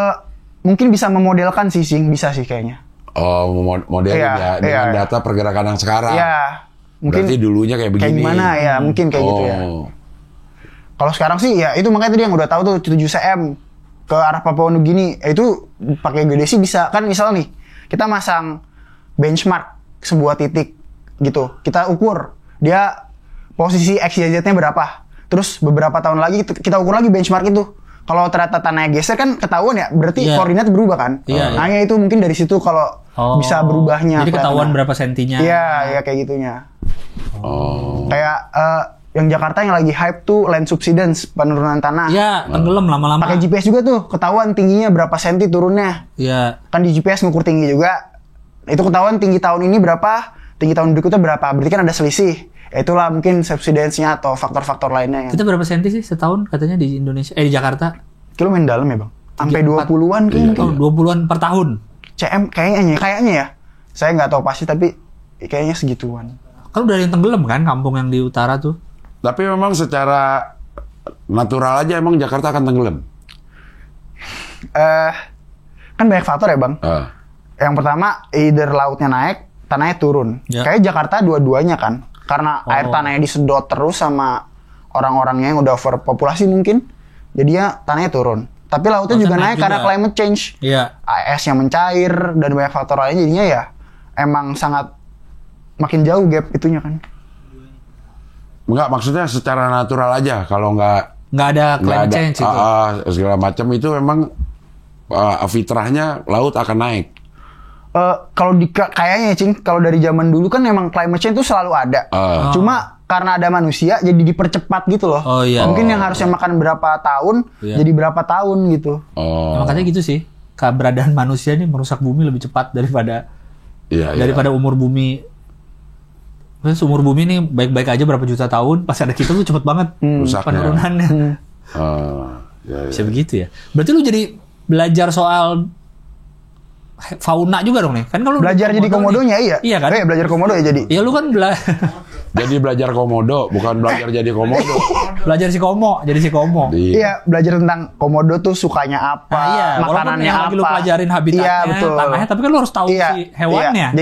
Mungkin bisa memodelkan sih, bisa sih kayaknya. Oh, modelin ya dengan data pergerakan yang sekarang. Iya. Mungkin berarti dulunya kayak begini. Kayak gimana ya, mungkin kayak gitu ya. Kalau sekarang sih ya itu makanya tadi yang udah tahu tuh 7 cm ke arah Papua Nugini. Itu pakai GDC bisa. Kan misal nih, kita masang benchmark sebuah titik gitu, kita ukur dia posisi XYZ-nya berapa, terus beberapa tahun lagi kita ukur lagi benchmark itu. Kalau ternyata tanahnya geser kan ketahuan ya, berarti koordinat berubah kan. Nah ya itu mungkin dari situ kalau bisa berubahnya. Jadi ketahuan berapa sentinya. Iya kayak gitunya. Kayak yang Jakarta yang lagi hype tuh land subsidence, penurunan tanah. Iya, tenggelam lama-lama. Pakai GPS juga tuh, ketahuan tingginya berapa senti turunnya. Iya. Kan di GPS ngukur tinggi juga. Itu ketahuan tinggi tahun ini berapa, tinggi tahun berikutnya berapa. Berarti kan ada selisih. Ya itulah mungkin subsidence-nya atau faktor-faktor lainnya. Kita berapa senti sih setahun katanya di Indonesia? Di Jakarta? Kilo main dalam ya bang? Sampai 20-an kayaknya. 20-an per tahun? CM kayaknya ya. Saya nggak tahu pasti tapi kayaknya segituan. Kan udah ada yang tenggelam kan kampung yang di utara tuh? Tapi memang secara natural aja emang Jakarta akan tenggelam. Kan banyak faktor ya bang. Yang pertama, either lautnya naik, tanahnya turun. Kayak Jakarta dua-duanya kan. Karena air tanahnya disedot terus sama orang-orangnya yang udah overpopulasi mungkin. Jadinya tanahnya turun. Tapi lautnya juga naik karena climate change. Iya. Es yang mencair dan banyak faktor lainnya. Jadinya ya emang sangat makin jauh gap itunya kan. Enggak, maksudnya secara natural aja. Kalau nggak ada climate change itu. Segala macam itu memang fitrahnya laut akan naik. Kalau kayaknya Cing, kalau dari zaman dulu kan emang climate change itu selalu ada. Cuma karena ada manusia jadi dipercepat gitu loh. Mungkin yang harusnya makan berapa tahun jadi berapa tahun gitu. Makanya gitu sih. Keberadaan manusia ini merusak bumi lebih cepat daripada umur bumi. Terus umur bumi ini baik-baik aja berapa juta tahun, pas ada kita tuh cepet banget penurunannya. Bisa begitu ya. Berarti lu jadi belajar soal fauna juga dong nih. Kan kalau belajar jadi komodonya Iya kan? Belajar komodo ya jadi. Iya lu kan jadi belajar komodo, bukan belajar jadi komodo. Belajar si komo, jadi si komo. Iya, belajar tentang komodo tuh sukanya apa, makanannya apa. Lagi lu pelajarin habitatnya, tanahnya, tapi kan lu harus tahu si hewannya.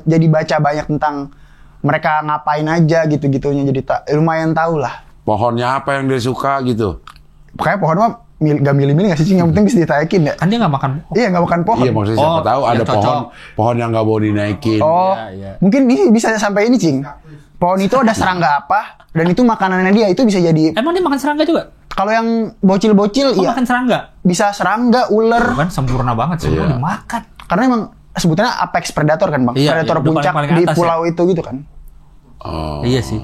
Jadi baca banyak tentang mereka ngapain aja gitu-gitunya, jadi lumayan tahu lah. Pohonnya apa yang dia suka gitu. Pokoknya pohon mah gak milih-milih gak sih, yang penting bisa ditaikin ya. Kan dia gak makan pohon. Iya gak makan pohon. Iya maksudnya siapa tahu ada pohon yang gak boleh dinaikin. Mungkin ini bisa sampai ini Cing. Pohon itu ada serangga apa, dan itu makanannya dia, itu bisa jadi. Emang dia makan serangga juga? Kalau yang bocil-bocil makan serangga? Bisa serangga, ular. Kan sempurna banget, semua dimakan. Karena emang sebutannya apex predator kan bang. Predator puncak paling di pulau itu gitu kan. Iya sih.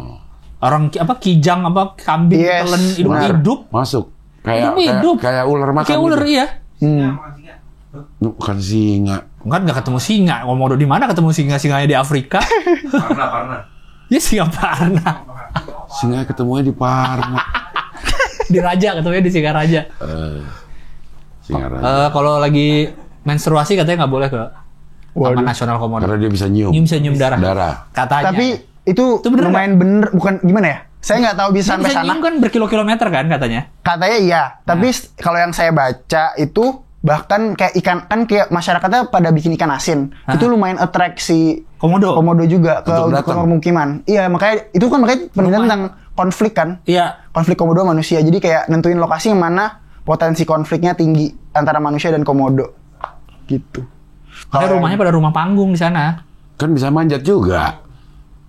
Orang kijang kambing telan hidup masuk. Kayak ular makan. Kayak ular iya. Bukan singa. Kan nggak ketemu singa. Komodo di mana ketemu singa? Singanya di Afrika. Parna. Ya singa Parna. Singa ketemunya di Parna. Di Raja ketemunya di Singa Raja. Singa Raja. Kalau lagi menstruasi katanya nggak boleh ke Taman Nasional Komodo. Karena dia bisa nyium. Bisa nyium darah. Katanya. Tapi itu lumayan bener, bukan gimana ya? Saya nggak tahu bisa sampai sana. Nyium kan berkilo-kilometer kan katanya. Katanya iya. Tapi kalau yang saya baca itu bahkan kayak ikan, kan kayak masyarakatnya pada bikin ikan asin. Itu lumayan atraksi komodo juga ke pemukiman. Iya, makanya itu kan penelitian tentang konflik kan. Iya. Konflik komodo manusia. Jadi kayak nentuin lokasi yang mana potensi konfliknya tinggi antara manusia dan komodo. Gitu. Karena rumahnya pada rumah panggung di sana. Kan bisa manjat juga.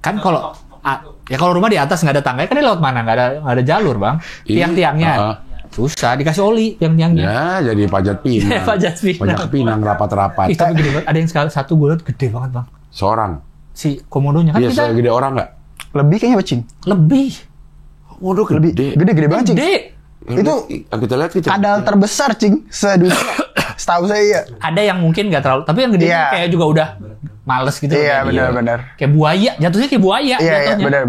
Kan kalau rumah di atas nggak ada tangga, kan di laut mana? Nggak ada jalur bang. Tiang-tiangnya. Susah, dikasih oli tiang-tiangnya. Ya, jadi pajak pinang. Pajak pinang rapat-rapat. Tapi gede banget. Ada yang satu gue liat gede banget bang. Seorang? Si komodonya kan kita. Iya, segede orang nggak? Lebih kayaknya Cing. Lebih. Komodo gede. Gede banget Cing. Gede. Itu kita lihat kadal terbesar Cing sedunia. Setahu saya iya. Ada yang mungkin nggak terlalu, tapi yang gede kayak juga udah males gitu. Iya benar. Kayak buaya, jatuhnya kayak buaya. Iya benar.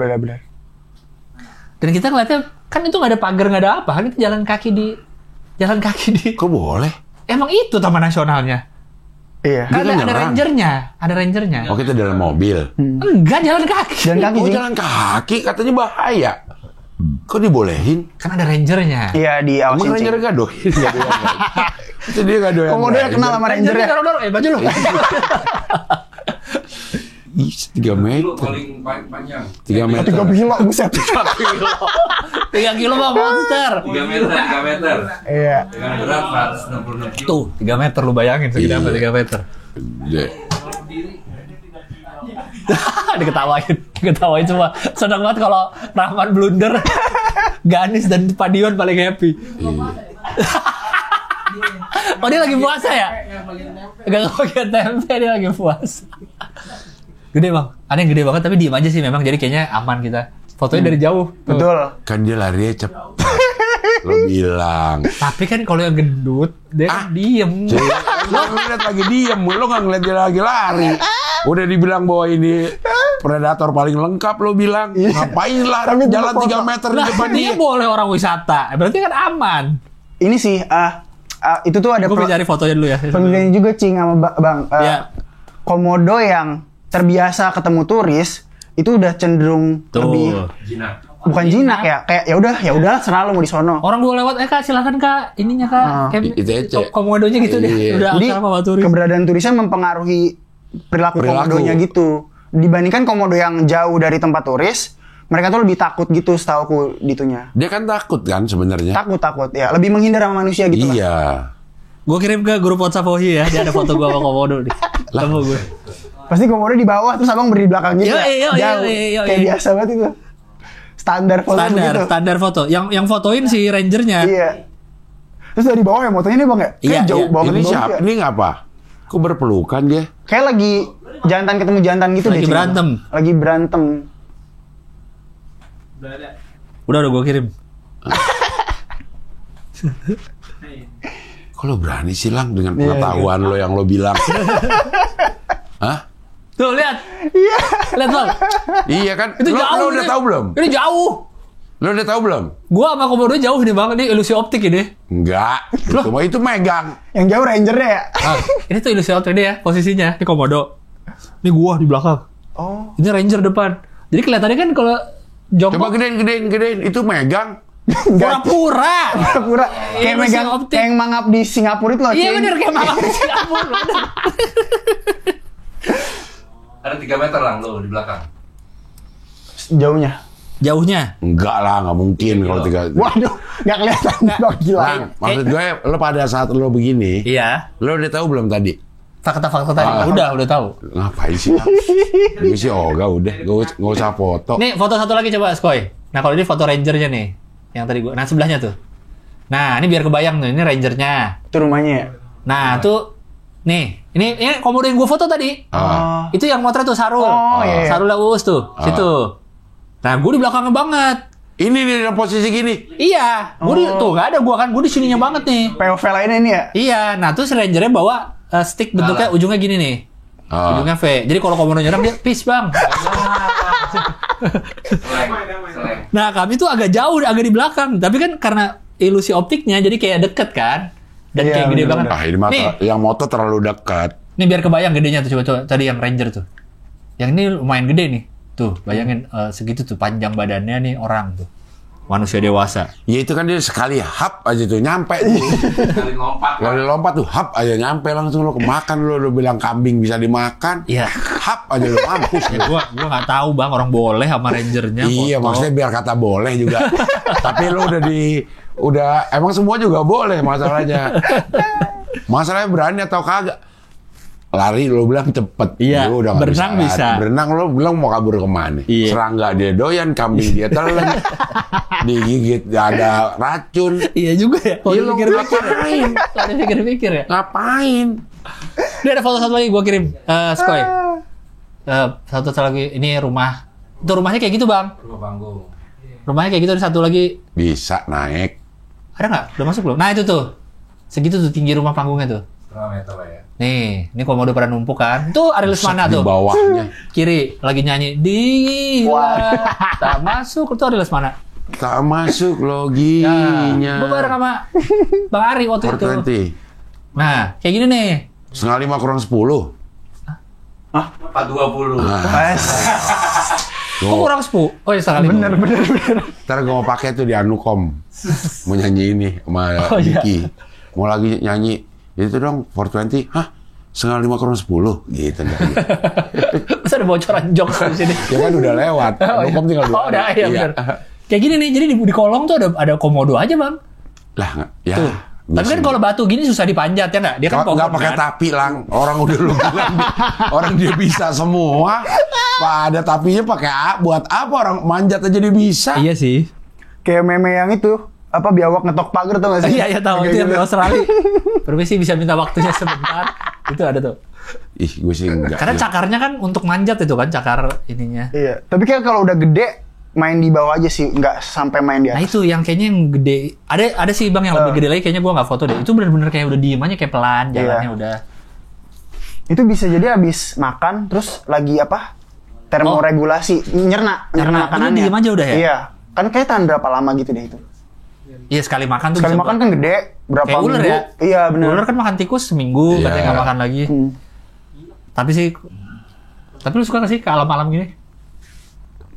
Dan kita ngeliatnya kan itu nggak ada pagar, nggak ada apa, kan kita jalan kaki di. Kok boleh? Emang itu taman nasionalnya. Iya. Kan Dia kan ada nyerang. ada rangernya. Oh, kita dalam mobil. Enggak, jalan kaki. Jalan kaki Oh, sih. jalan kaki katanya bahaya. Kok dibolehin? Kan ada rangernya. Iya, di Emang awasin Ranger Cing. gak doyan? Gak doyan. Itu dia gak doyan. Komodo yang kenal sama Ranger ya. Baju lu. 3 meter. Paling panjang. 3 meter. 3 kilo, buset. 3 kilo mah monster. 3 meter, 3 meter. Iya. Dengan berat 166 kilo. Tuh, 3 meter lu bayangin segede apa 3 meter. Gede. Diketawain semua. Seneng banget kalau Rahman blunder. Ganis dan Padion paling happy. Oh, dia lagi puasa ya? Gak bagian tempe, dia lagi puasa. Gede bang, ada yang gede banget tapi diem aja sih memang, jadi kayaknya aman kita. Fotonya dari jauh. Tuh. Betul. Kan dia larinya cepet. Lo bilang. Tapi kan kalau yang gendut, dia kan diem. Lo ngeliat lagi diem, lo gak ngeliat dia lagi lari. Udah dibilang bahwa ini predator paling lengkap, lo bilang. Ngapain lah Tapi jalan foto. 3 meter di Lah, depan dia dia. boleh orang wisata, berarti kan aman. Ini sih, itu tuh ada Gue cari fotonya dulu ya. penelitian juga Cing sama Bang. Ya. Komodo yang terbiasa ketemu turis itu udah cenderung lebih Jinak. bukan jinak ya, kayak ya udah serah lo mau di sono. Orang gue lewat, kak silakan kak, ininya kak, Itu aja. komodonya gitu deh, Iya. udah Jadi akal sama turis. keberadaan turisnya mempengaruhi perilaku Perilaku. komodonya gitu. Dibandingkan komodo yang jauh dari tempat turis, mereka tuh lebih takut gitu setauku ditunya. Dia kan takut kan sebenarnya. Takut ya, lebih menghindar sama manusia gitu lah. Iya. Gue kirim ke grup WhatsApp Wohi ya, dia ada foto gue sama komodo nih. Temu gue. Pasti komodo di bawah terus abang berdiri di belakang gitu. Yo, Jauh. Kayak biasa banget itu. Standar foto begitu. Standar foto. Yang fotoin si rangernya. Iya. Terus dari bawah ya motonya nih bang ya? Iya, Kayak jauh iya. banget Ini banget siapa? ya. Ini ngapa? Kok berpelukan dia? Kayak lagi jantan ketemu jantan gitu Lagi deh. Cing. berantem. Lagi berantem. Udah gue kirim. Kok lo berani sih Lang dengan Iya, pengetahuan lo yang lo bilang? Hah? Tuh lihat. Lihat bang. Iya kan? Itu Lo jauh. udah ini. tahu belum? Ini jauh. Lo udah tahu belum? Gua sama komodo jauh nih bang. Ini ilusi optik ini. Enggak. Itu megang. Yang jauh rangernya ya? Ini tuh ilusi optik dia ya posisinya. Ini komodo. Ini gua di belakang. Oh. Ini ranger depan. Jadi kelihatannya kan kalau Coba jongkok gedein. Itu megang. pura-pura. Pura-pura. Kayak Ilusi megang, optik. kayak yang mangap di Singapura itu loh. Iya Cing. bener kayak malam di Singapura. Ada 3 meter lang lo di belakang. Jauhnya. Jauhnya. Enggak lah, nggak mungkin kalau 3. Waduh, nggak kelihatan. Bang, gila. Lang, maksud gue, lo pada saat lo begini, Iya. lo udah tahu belum tadi? Fakta-fakta tadi. Udah tahu. Ngapain sih? Gue sih udah, nggak usah foto. Nih foto satu lagi coba Skoy. Nah kalau ini foto rangernya nih, yang tadi gua. Nah sebelahnya tuh. Nah ini biar kebayang tuh, ini rangernya. Itu rumahnya ya? Nah tuh, nih, ini komodo yang gua foto tadi. Ah. Itu yang motret tuh Sarul. Oh, iya. Sarul Uus tuh, situ. Nah gua di belakangnya banget. Ini nih dalam posisi gini. Iya, tuh nggak ada gua kan, gua di sininya banget nih. POV lainnya ini ya? Iya, nah tuh si rangernya bawa stick bentuknya ujungnya gini nih. Ah. Ujungnya V. Jadi kalau komodo nyerang dia peace bang. Seleng. Nah kami tuh agak jauh, agak di belakang. Tapi kan karena ilusi optiknya jadi kayak deket kan. Dan Iya, kayak gede bener-bener. banget. Ah, ini mata, Nih, yang moto terlalu dekat. nih biar kebayang gedenya tuh coba tadi yang ranger tuh. Yang ini lumayan gede nih. Tuh bayangin segitu tuh panjang badannya nih orang tuh. Manusia dewasa. Ya itu kan dia sekali hap aja tuh nyampe tuh. Kali lompat. Kali lompat tuh hap aja nyampe langsung lo kemakan lo bilang kambing bisa dimakan. Iya. Hap aja lo mampus. Ya, gua nggak tahu bang, orang boleh sama rangernya. Iya, foto. maksudnya biar kata boleh juga. Tapi lo udah emang semua juga boleh masalahnya. Masalahnya berani atau kagak. Lari lo bilang cepet. Iya, Lo udah nggak berenang lari. bisa. Berenang lo bilang mau kabur kemana? Iya. Serangga dia doyan, kambing dia telan. Digigit ada racun. Iya juga ya. Kalau Iya, lo dipikir-pikir. ngapain? Kalau dipikir-pikir ya. Ngapain? Ini ada foto satu lagi gua kirim. Skoy. Satu lagi ini rumah. Itu rumahnya kayak gitu bang. Rumah panggung. Rumahnya kayak gitu, ada satu lagi. Bisa naik. Ada nggak? Udah masuk belum? Nah itu tuh. Segitu tuh tinggi rumah panggungnya tuh. 1,5 meter lah ya. Nih, ini komodo pada numpuk kan. Itu ada Lesmana Di tuh. bawahnya. Kiri lagi nyanyi. Tak masuk. Itu ada Lesmana. Tak masuk Nah, loginya. gue bareng sama Bang Ari waktu itu. 420. Nah, kayak gini nih. setengah 5 kurang 10. 420. Oh, kurang 10. Oh, ya sekali. Bener. Ntar gue mau pakai tuh di Anukom. Mau nyanyi ini sama Diki. Mau lagi nyanyi. Itu dong 420. Hah? Setengah 5 kurang 10 gitu. Masa ada bocoran jokes di sini? Ya kan udah lewat. Anukom tinggal 2 hari. Oh, udah, iya benar. Kayak gini nih, jadi di kolong tuh ada komodo aja, Bang. Lah, ya. Tuh. Tapi kan kalau batu gini susah dipanjat ya nggak? Dia kan pohon nggak pakai kan? tapi lang. Orang udah lu bilang orang dia bisa semua. Pak ada tapinya pakai buat apa orang manjat aja dia bisa. Iya sih. Kayak meme yang itu, apa biawak ngetok pagar tuh gak sih? Iya tahu itu yang di Australia. Permisi bisa minta waktunya sebentar. Itu ada tuh. Ih, gue sih enggak. Karena cakarnya kan untuk manjat itu kan cakar ininya. Iya. Tapi kan kalau udah gede main di bawah aja sih, nggak sampai main di Nah atas. itu yang kayaknya yang gede. Ada sih Bang yang lebih gede lagi kayaknya gua nggak foto deh. Itu bener-bener kayak udah diem aja kayak pelan jalannya udah. Itu bisa jadi habis makan terus lagi apa? Termoregulasi, nyerna Nyerna. makanannya. Itu diem aja udah ya? Iya. Kan kayak tahan berapa lama gitu deh itu. Iya sekali makan tuh. Sekali bisa makan kan gede, berapa kayak ular minggu? ya? Iya benar. Ular kan makan tikus seminggu katanya nggak makan lagi. Tapi lu suka gak sih ke alam-alam gini?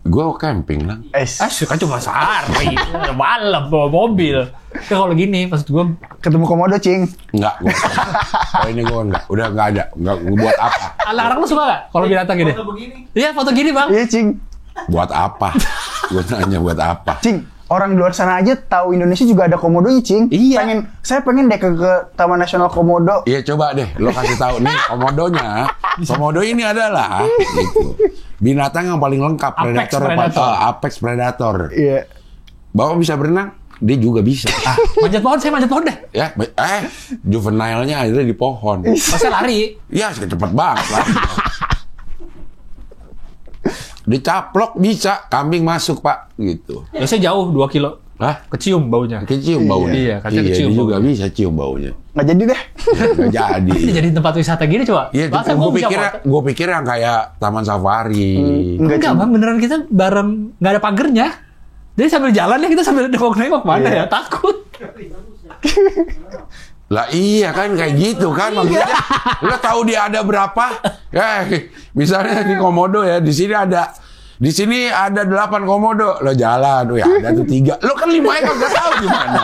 Gue camping lang. Kan cuma sehari, malam bawa mobil. Ya kalau gini, maksud gue Ketemu komodo, Cing. Enggak. Kalau ini gue enggak. Udah enggak ada. Enggak buat apa? anak-anak lu suka gak kalau binatang gini? Foto begini. Iya foto gini Bang. Iya, Cing. Buat apa? Gue nanya buat apa? Cing, orang di luar sana aja tahu Indonesia juga ada komodonya, Cing. Iya. Saya pengen deh ke Taman Nasional Komodo. Iya coba deh, lo kasih tahu nih komodonya. Komodo ini adalah gitu. Binatang yang paling lengkap, Apex predator, predator. apex predator. Iya. Bapak bisa berenang, dia juga bisa. Manjat pohon, saya manjat pohon deh. Ya, juvenile-nya akhirnya di pohon. Masa lari? Ya, cepet banget lah. Dicaplok bisa, kambing masuk pak, gitu. Biasanya jauh 2 kilo. Hah? Kecium baunya. Kecium baunya. Iya, katanya kecium dia juga baunya. bisa cium baunya. Nggak jadi deh. Nggak jadi. Ini jadi tempat wisata gini coba. Iya, Masa gua bisa foto? gue pikir yang kayak taman safari. Enggak Cing. Bang, beneran kita bareng nggak ada pagernya. Jadi sambil jalan ya kita sambil nengok-nengok mana ya, takut. Lah iya kan kayak gitu kan maksudnya. Lo tahu dia ada berapa? Ya, misalnya di Komodo ya, di sini ada 8 komodo, lo jalan, ya ada tuh 3. Lo kan 5 kan nggak tahu gimana.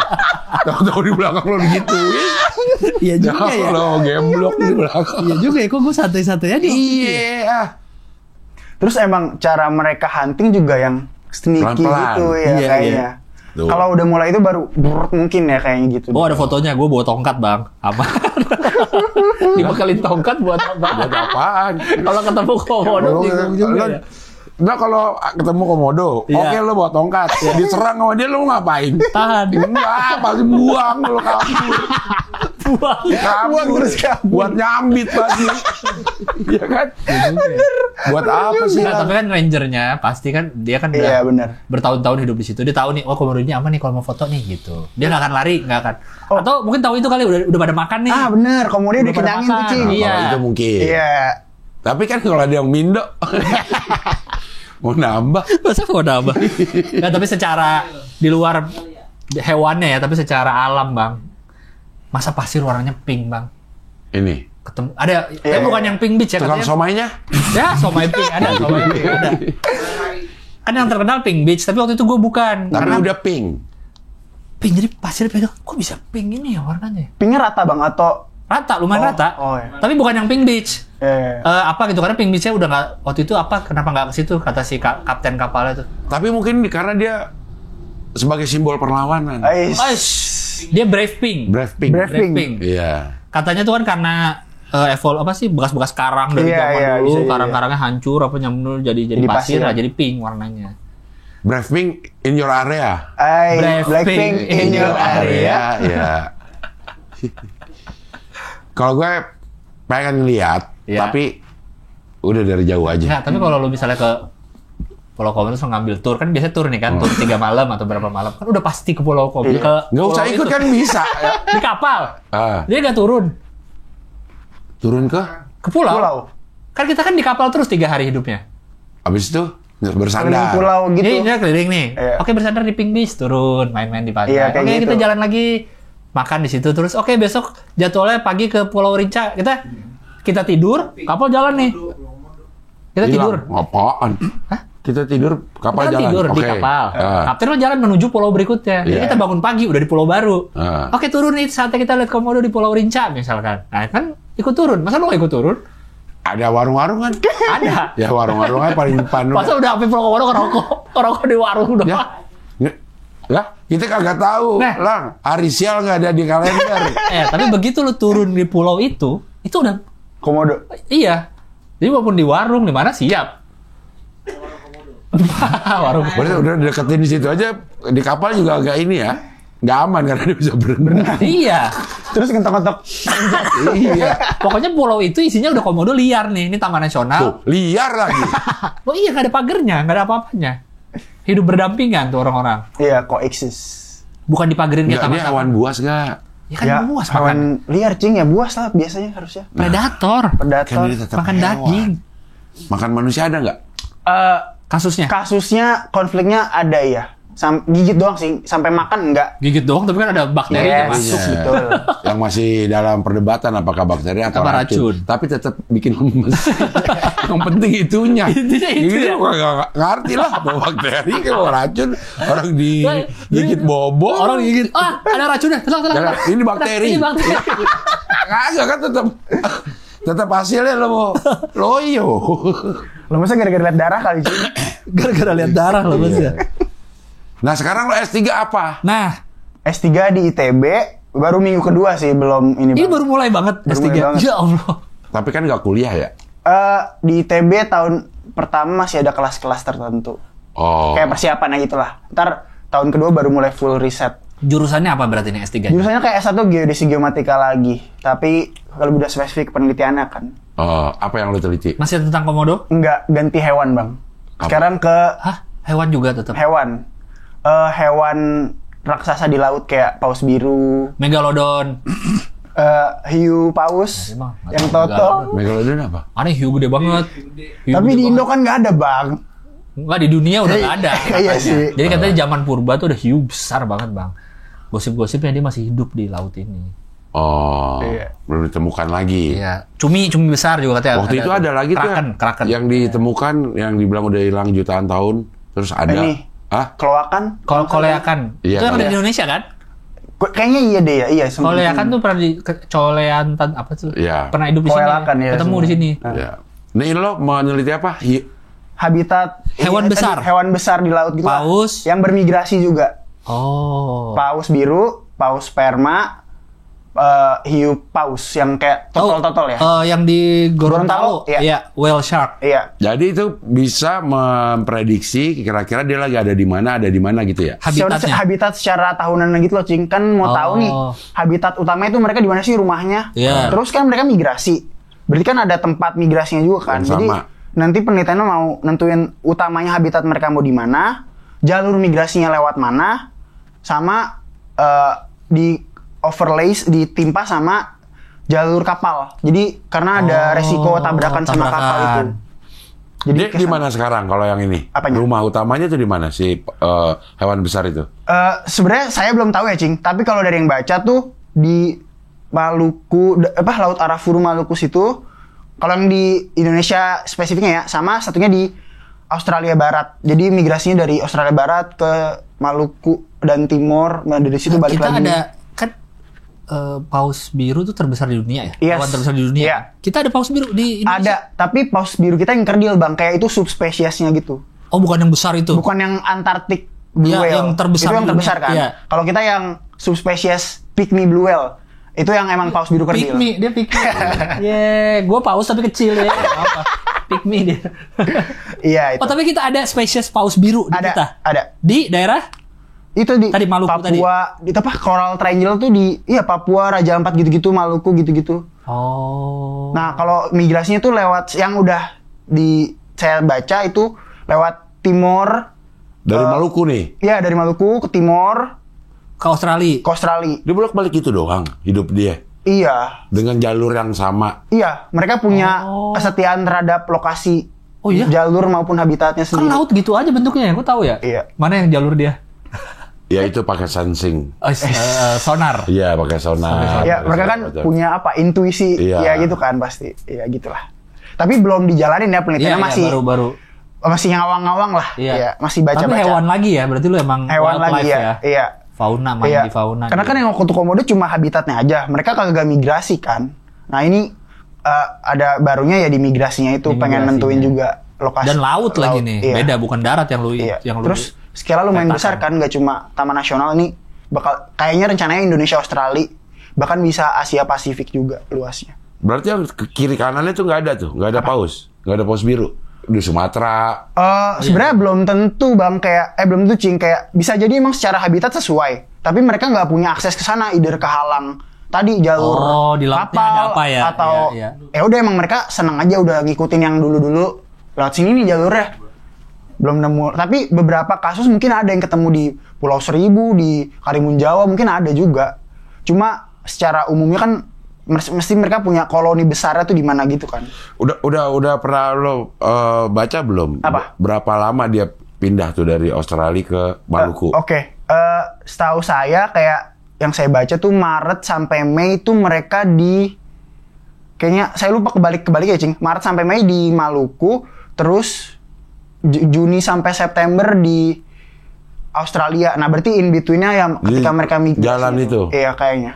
Tahu-tahu di belakang lo digituin. Iya juga ya. Lo gemblok di belakang. Iya juga ya, kok gue santai-santai aja. Iya. Terus emang cara mereka hunting juga yang sneaky Pelan-pelan. gitu ya Iya, kayaknya. Tuh. Kalau udah mulai itu baru brrrt mungkin ya kayaknya gitu. Oh ada fotonya, gue bawa tongkat Bang. Apa? Dibekalin tongkat buat apa? Buat apaan? Kalau ketemu komodo bingung juga ya. Nah kalau ketemu komodo, Iya. oke lo bawa tongkat, diserang sama dia lo ngapain? Tahan. Enggak, pasti buang lo kabur. Buang. Kabur terus kabur. buat nyambit pasti. Iya kan? Buat apa sih? Nah, tapi kan rangernya pasti kan dia kan Iya udah benar. bertahun-tahun hidup di situ. Dia tahu nih, oh komodo ini aman nih kalau mau foto nih gitu. Dia nggak akan lari, nggak akan. Oh. Atau mungkin tahu itu kali udah pada makan nih. Ah bener, komodo Udah pada dikenyangin tuh, makan. Cing. Iya. Kalau itu mungkin. Iya. Tapi kan kalau ada yang mindo, mau nambah. Masa mau nambah? Nah, tapi secara di luar hewannya ya, tapi secara alam Bang. Masa pasir warnanya pink Bang? Ini Ketemu ada, Iya. tapi bukan yang pink beach ya tukang katanya. somainya. Ya, somai pink ada, somai pink ada. Kan yang terkenal pink beach, tapi waktu itu gue bukan. Tapi Karena udah pink. pink, jadi pasir pegang. Kok bisa pink ini ya warnanya? Pinknya rata bang atau? Rata, lumayan Oh, rata. oh, iya. Tapi bukan yang pink beach. Iya. Apa gitu, karena pink beachnya udah nggak, waktu itu apa, kenapa nggak ke situ, kata si kapten kapalnya tuh. Tapi mungkin karena dia sebagai simbol perlawanan. Dia brave pink. Brave pink. Brave pink. Iya. Katanya tuh kan karena apa sih, bekas-bekas karang dari Iya, zaman iya, dulu, bisa, iya. karang-karangnya hancur apa nyambung jadi Jadi pasir pasir. lah, jadi pink warnanya. Brave pink in your area. Blackpink in your area. Iya. Kalau gue pengen lihat, Iya. tapi udah dari jauh Ya, aja. tapi kalau lu misalnya ke Pulau Komodo terus ngambil tour, kan biasanya tour nih kan, tour 3 malam atau berapa malam, kan udah pasti ke Pulau Komodo. Iya. Ke Nggak usah pulau ikut itu. kan bisa. Di kapal. Dia nggak turun Turun ke, ke pulau. Pulau. Kan kita kan di kapal terus 3 hari hidupnya. abis itu Keliling bersandar. pulau gitu. Ini keliling nih. Iya. Oke, bersandar di Pink Beach, turun, main-main di pantai. Iya, kayak Oke, gitu. kita jalan lagi, makan di situ terus oke besok jadwalnya pagi ke Pulau Rinca kita tidur kapal jalan nih kita tidur Apaan? Hah? Kita tidur kapal kita jalan. tidur di Oke. kapal kapten lo jalan menuju pulau berikutnya jadi kita bangun pagi udah di pulau baru oke turun nih saatnya kita lihat komodo di Pulau Rinca misalkan nah kan ikut turun masa lo gak ikut turun Ada warung-warung kan? ada Ya warung-warung kan paling depan. masa udah sampai Pulau Komodo ngerokok di warung udah Lah, kita kagak tahu. Nah. Lang, hari sial nggak ada di kalender. tapi begitu lu turun di pulau itu udah Komodo. iya. Jadi walaupun di warung di mana siap. warung. Berarti udah deketin di situ aja, di kapal juga agak ini ya. Nggak aman karena dia bisa berenang. Iya. Terus kentok-kentok. Iya. Pokoknya pulau itu isinya udah komodo liar nih. Ini taman nasional. Tuh, liar lagi. Oh iya, nggak ada pagernya, nggak ada apa-apanya. Hidup berdampingan tuh orang-orang. Iya, coexist. Bukan dipagerin kayak Nggak, dia taman. hewan buas nggak? Ya kan buas makan. hewan liar cing ya buas lah biasanya harusnya. Predator. Kan Predator. dia tetap Makan hewan. daging. Makan manusia ada nggak? Kasusnya. Kasusnya konfliknya ada ya. Gigit doang sih, sampai makan enggak. Gigit doang, tapi kan ada bakteri yang Yes, masuk. betul. Yang masih dalam perdebatan apakah bakteri atau Apa racun. racun. Tapi tetap bikin lemes. Yang penting itunya. Intinya itu Gitu, ya. nggak ngerti lah mau bakteri kalau racun orang digigit bobo. Orang gigit. Ada racunnya. Tenang. Ini bakteri. Ini bakteri. Kagak kan tetap hasilnya loyo. Lo masa gara-gara liat darah kali cing. Gara-gara lihat darah loh Mas ya. Nah sekarang lo S3 apa? Nah, S3 di ITB, baru minggu kedua sih, belum ini. ini Bang. baru mulai banget Baru S3. mulai banget. Ya Allah. Tapi kan nggak kuliah ya? Di ITB tahun pertama masih ada kelas-kelas tertentu. Oh. Kayak persiapan aja gitulah. Ntar tahun kedua baru mulai full riset. Jurusannya apa berarti nih S3? Jurusannya kayak S1 geodesi geomatika lagi. Tapi kalau udah spesifik penelitiannya kan. Apa yang lo teliti? Masih tentang komodo? Enggak, ganti hewan bang. Apa? Sekarang ke Hah? Hewan juga tetap. hewan. Hewan raksasa di laut kayak paus biru, Megalodon. hiu paus, Emang, nggak yang tahu toto. Megalodon apa? Aneh hiu gede banget. Hiu Tapi gede di Indo banget. kan nggak ada bang. Enggak, di dunia udah nggak ada. Iya katanya. sih. Jadi katanya zaman purba tuh ada hiu besar banget bang. Gosip-gosipnya dia masih hidup di laut ini. Oh, Iya. belum ditemukan lagi. Iya. Cumi besar juga katanya. Waktu itu ada lagi tuh kraken. yang ditemukan, yang dibilang udah hilang jutaan tahun, terus ada. Ini. Hah? Koleakan. Iya, Itu yang ada iya. di Indonesia kan? Kayaknya iya deh ya, iya. Koleakan tuh pernah di colean apa tuh? Iya. Pernah hidup di sini. Koleakan, ya, Ketemu semua. di sini. Ya. Nih lo meneliti apa? Habitat Hewan iya, besar. tadi, hewan besar di laut gitu. lah. Paus. Yang bermigrasi juga. Oh. Paus biru, paus sperma, hiu paus yang kayak totol-totol ya. Yang di Gorontalo. Gorontalo, iya. Iya, whale shark. Iya. Jadi itu bisa memprediksi kira-kira dia lagi ada di mana gitu ya? Habitatnya. Habitat secara tahunan gitu loh, Cing. Kan mau tahu nih, habitat utamanya itu mereka di mana sih rumahnya. Iya. Terus kan mereka migrasi. Berarti kan ada tempat migrasinya juga kan. Yang Jadi sama. nanti penelitiannya mau nentuin utamanya habitat mereka mau di mana, jalur migrasinya lewat mana, sama di overlays ditimpa sama jalur kapal. Jadi karena ada resiko tabrakan sama kapal itu. Jadi Dia di mana sekarang kalau yang ini? Apanya? Rumah utamanya tuh di mana si hewan besar itu? Sebenarnya saya belum tahu ya, Cing. Tapi kalau dari yang baca tuh di Maluku, Laut Arafuru Maluku situ. Kalau yang di Indonesia spesifiknya ya, sama satunya di Australia Barat. Jadi migrasinya dari Australia Barat ke Maluku dan Timor. Nah, dari situ balik Kita lagi. ada kan paus biru tuh terbesar di dunia ya. Yes. Hewan terbesar di dunia. Iya. Kita ada paus biru di Indonesia. Ada, tapi paus biru kita yang kerdil bang, kayak itu subspesiesnya gitu. Oh, bukan yang besar itu. Bukan yang Antarctic blue Iya, whale. yang terbesar itu yang di terbesar dunia. kan. Iya. Kalau kita yang subspesies pygmy blue whale, itu yang emang paus biru kerdil. Pygmy, dia pygmy. Gue paus tapi kecil ya. Apa? Pygmy dia. Iya itu. Oh, tapi kita ada spesies paus biru di ada, kita. ada. Di daerah Itu di Tadi Maluku Papua, di apa Coral Triangle tuh di Papua, Raja Ampat gitu-gitu, Maluku gitu-gitu. Oh. Nah, kalau migrasinya tuh lewat yang udah saya baca itu lewat timor. Dari Maluku nih. Iya, dari Maluku ke timor, Ke Australia. ke Australia. Dia bolak-balik itu doang hidup dia. Iya. Dengan jalur yang sama. Iya, mereka punya kesetiaan terhadap lokasi. Oh iya? Jalur maupun habitatnya Kan sendiri. laut gitu aja bentuknya ya, gue tahu ya. Iya. Mana yang jalur dia? Ya itu pakai sensing. Sonar. Iya, pakai sonar. Ya, mereka kan punya apa? Intuisi. Iya. Ya gitu kan pasti. Ya gitulah. Tapi belum dijalanin ya penelitiannya, masih baru. masih ngawang-ngawang lah. Iya. Ya, masih baca-baca. Tapi hewan lagi ya, berarti lu emang Hewan lagi wildlife ya. Iya. Fauna, main Iya. di fauna. Karena kan yang waktu komodo cuma habitatnya aja. Mereka kagak migrasi kan. Nah ini ada barunya ya di migrasinya itu, pengen nentuin juga lokasi. Dan laut lagi nih, iya. beda, bukan darat yang lu Iya. yang lu. Terus skala lumayan besar kan, nggak cuma Taman Nasional ini, bakal kayaknya rencananya Indonesia, Australia, bahkan bisa Asia Pasifik juga luasnya. Berarti yang ke kiri kanannya tuh nggak ada tuh, nggak ada paus, nggak ada paus biru di Sumatera. Sebenarnya belum tentu bang, belum tentu Cing, kayak bisa jadi emang secara habitat sesuai, tapi mereka nggak punya akses ke sana, either kehalang tadi jalur di lautnya kapal ada apa ya? atau Iya. ya udah emang mereka seneng aja udah ngikutin yang dulu-dulu lewat sini nih jalurnya. Belum nemu, tapi beberapa kasus mungkin ada yang ketemu di Pulau Seribu, di Karimun Jawa mungkin ada juga. Cuma secara umumnya kan mesti mereka punya koloni besarnya tuh di mana gitu kan. Udah pernah lo baca belum? Apa? Berapa lama dia pindah tuh dari Australia ke Maluku? Oke. Setahu saya kayak yang saya baca tuh Maret sampai Mei tuh mereka kayaknya saya lupa kebalik ya Cing. Maret sampai Mei di Maluku, terus Juni sampai September di Australia. Nah berarti in between-nya ya ketika mereka migrasi jalan itu. Iya kayaknya.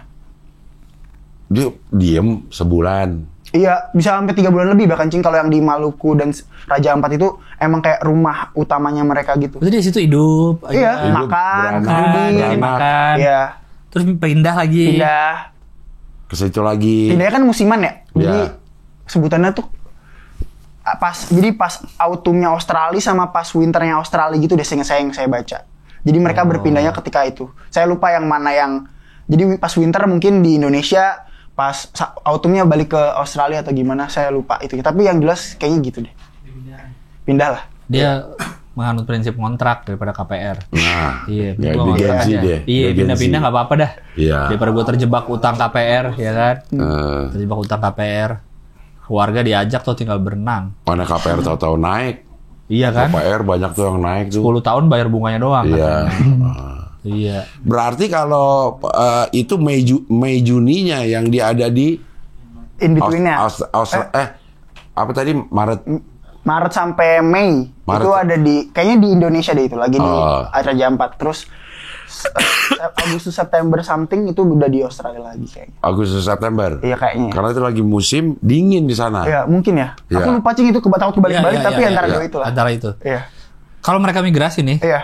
Dia diem sebulan. Iya, bisa sampai 3 bulan lebih bahkan Cing, kalau yang di Maluku dan Raja Ampat itu emang kayak rumah utamanya mereka gitu. Berarti di situ hidup. Iya, Hidup, makan, beranak, makan. Iya. Terus pindah lagi. Pindah. Ke situ lagi. Pindahnya kan musiman ya. Jadi Iya. sebutannya tuh pas autumnnya Australia sama pas winternya Australia gitu deh yang saya baca. Jadi mereka berpindahnya ketika itu. Saya lupa yang mana yang. Jadi pas winter mungkin di Indonesia, pas autumnnya balik ke Australia atau gimana, saya lupa itu. Tapi yang jelas kayaknya gitu deh. Pindah lah. Dia menganut prinsip kontrak daripada KPR. Nah, Iya, ya, gua di kontrak Gen Z aja. dia. Iya, Dia Gen pindah-pindah Z. nggak apa-apa dah. Iya. Daripada gue terjebak utang KPR, ya kan? Terjebak utang KPR. Keluarga diajak tuh tinggal berenang. Mana KPR tahu-tahu naik. Iya kan? KPR banyak tuh yang naik tuh. 10 tahun bayar bunganya doang. Iya. Iya. Berarti kalau itu Mei Juninya yang dia ada di In between-nya. apa tadi Maret? Maret sampai Mei Maret. itu ada kayaknya di Indonesia deh itu lagi di Oh. Raja Ampat. Terus Agustus September something itu udah di Australia lagi kayaknya. Agustus September. Iya kayaknya. Karena itu lagi musim dingin di sana. Iya mungkin ya. Iya. Aku lupa Cing itu takut kebalik-balik Iya, tapi iya, antara iya. dua itu lah. Antara itu. Iya. Kalau mereka migrasi nih, Iya.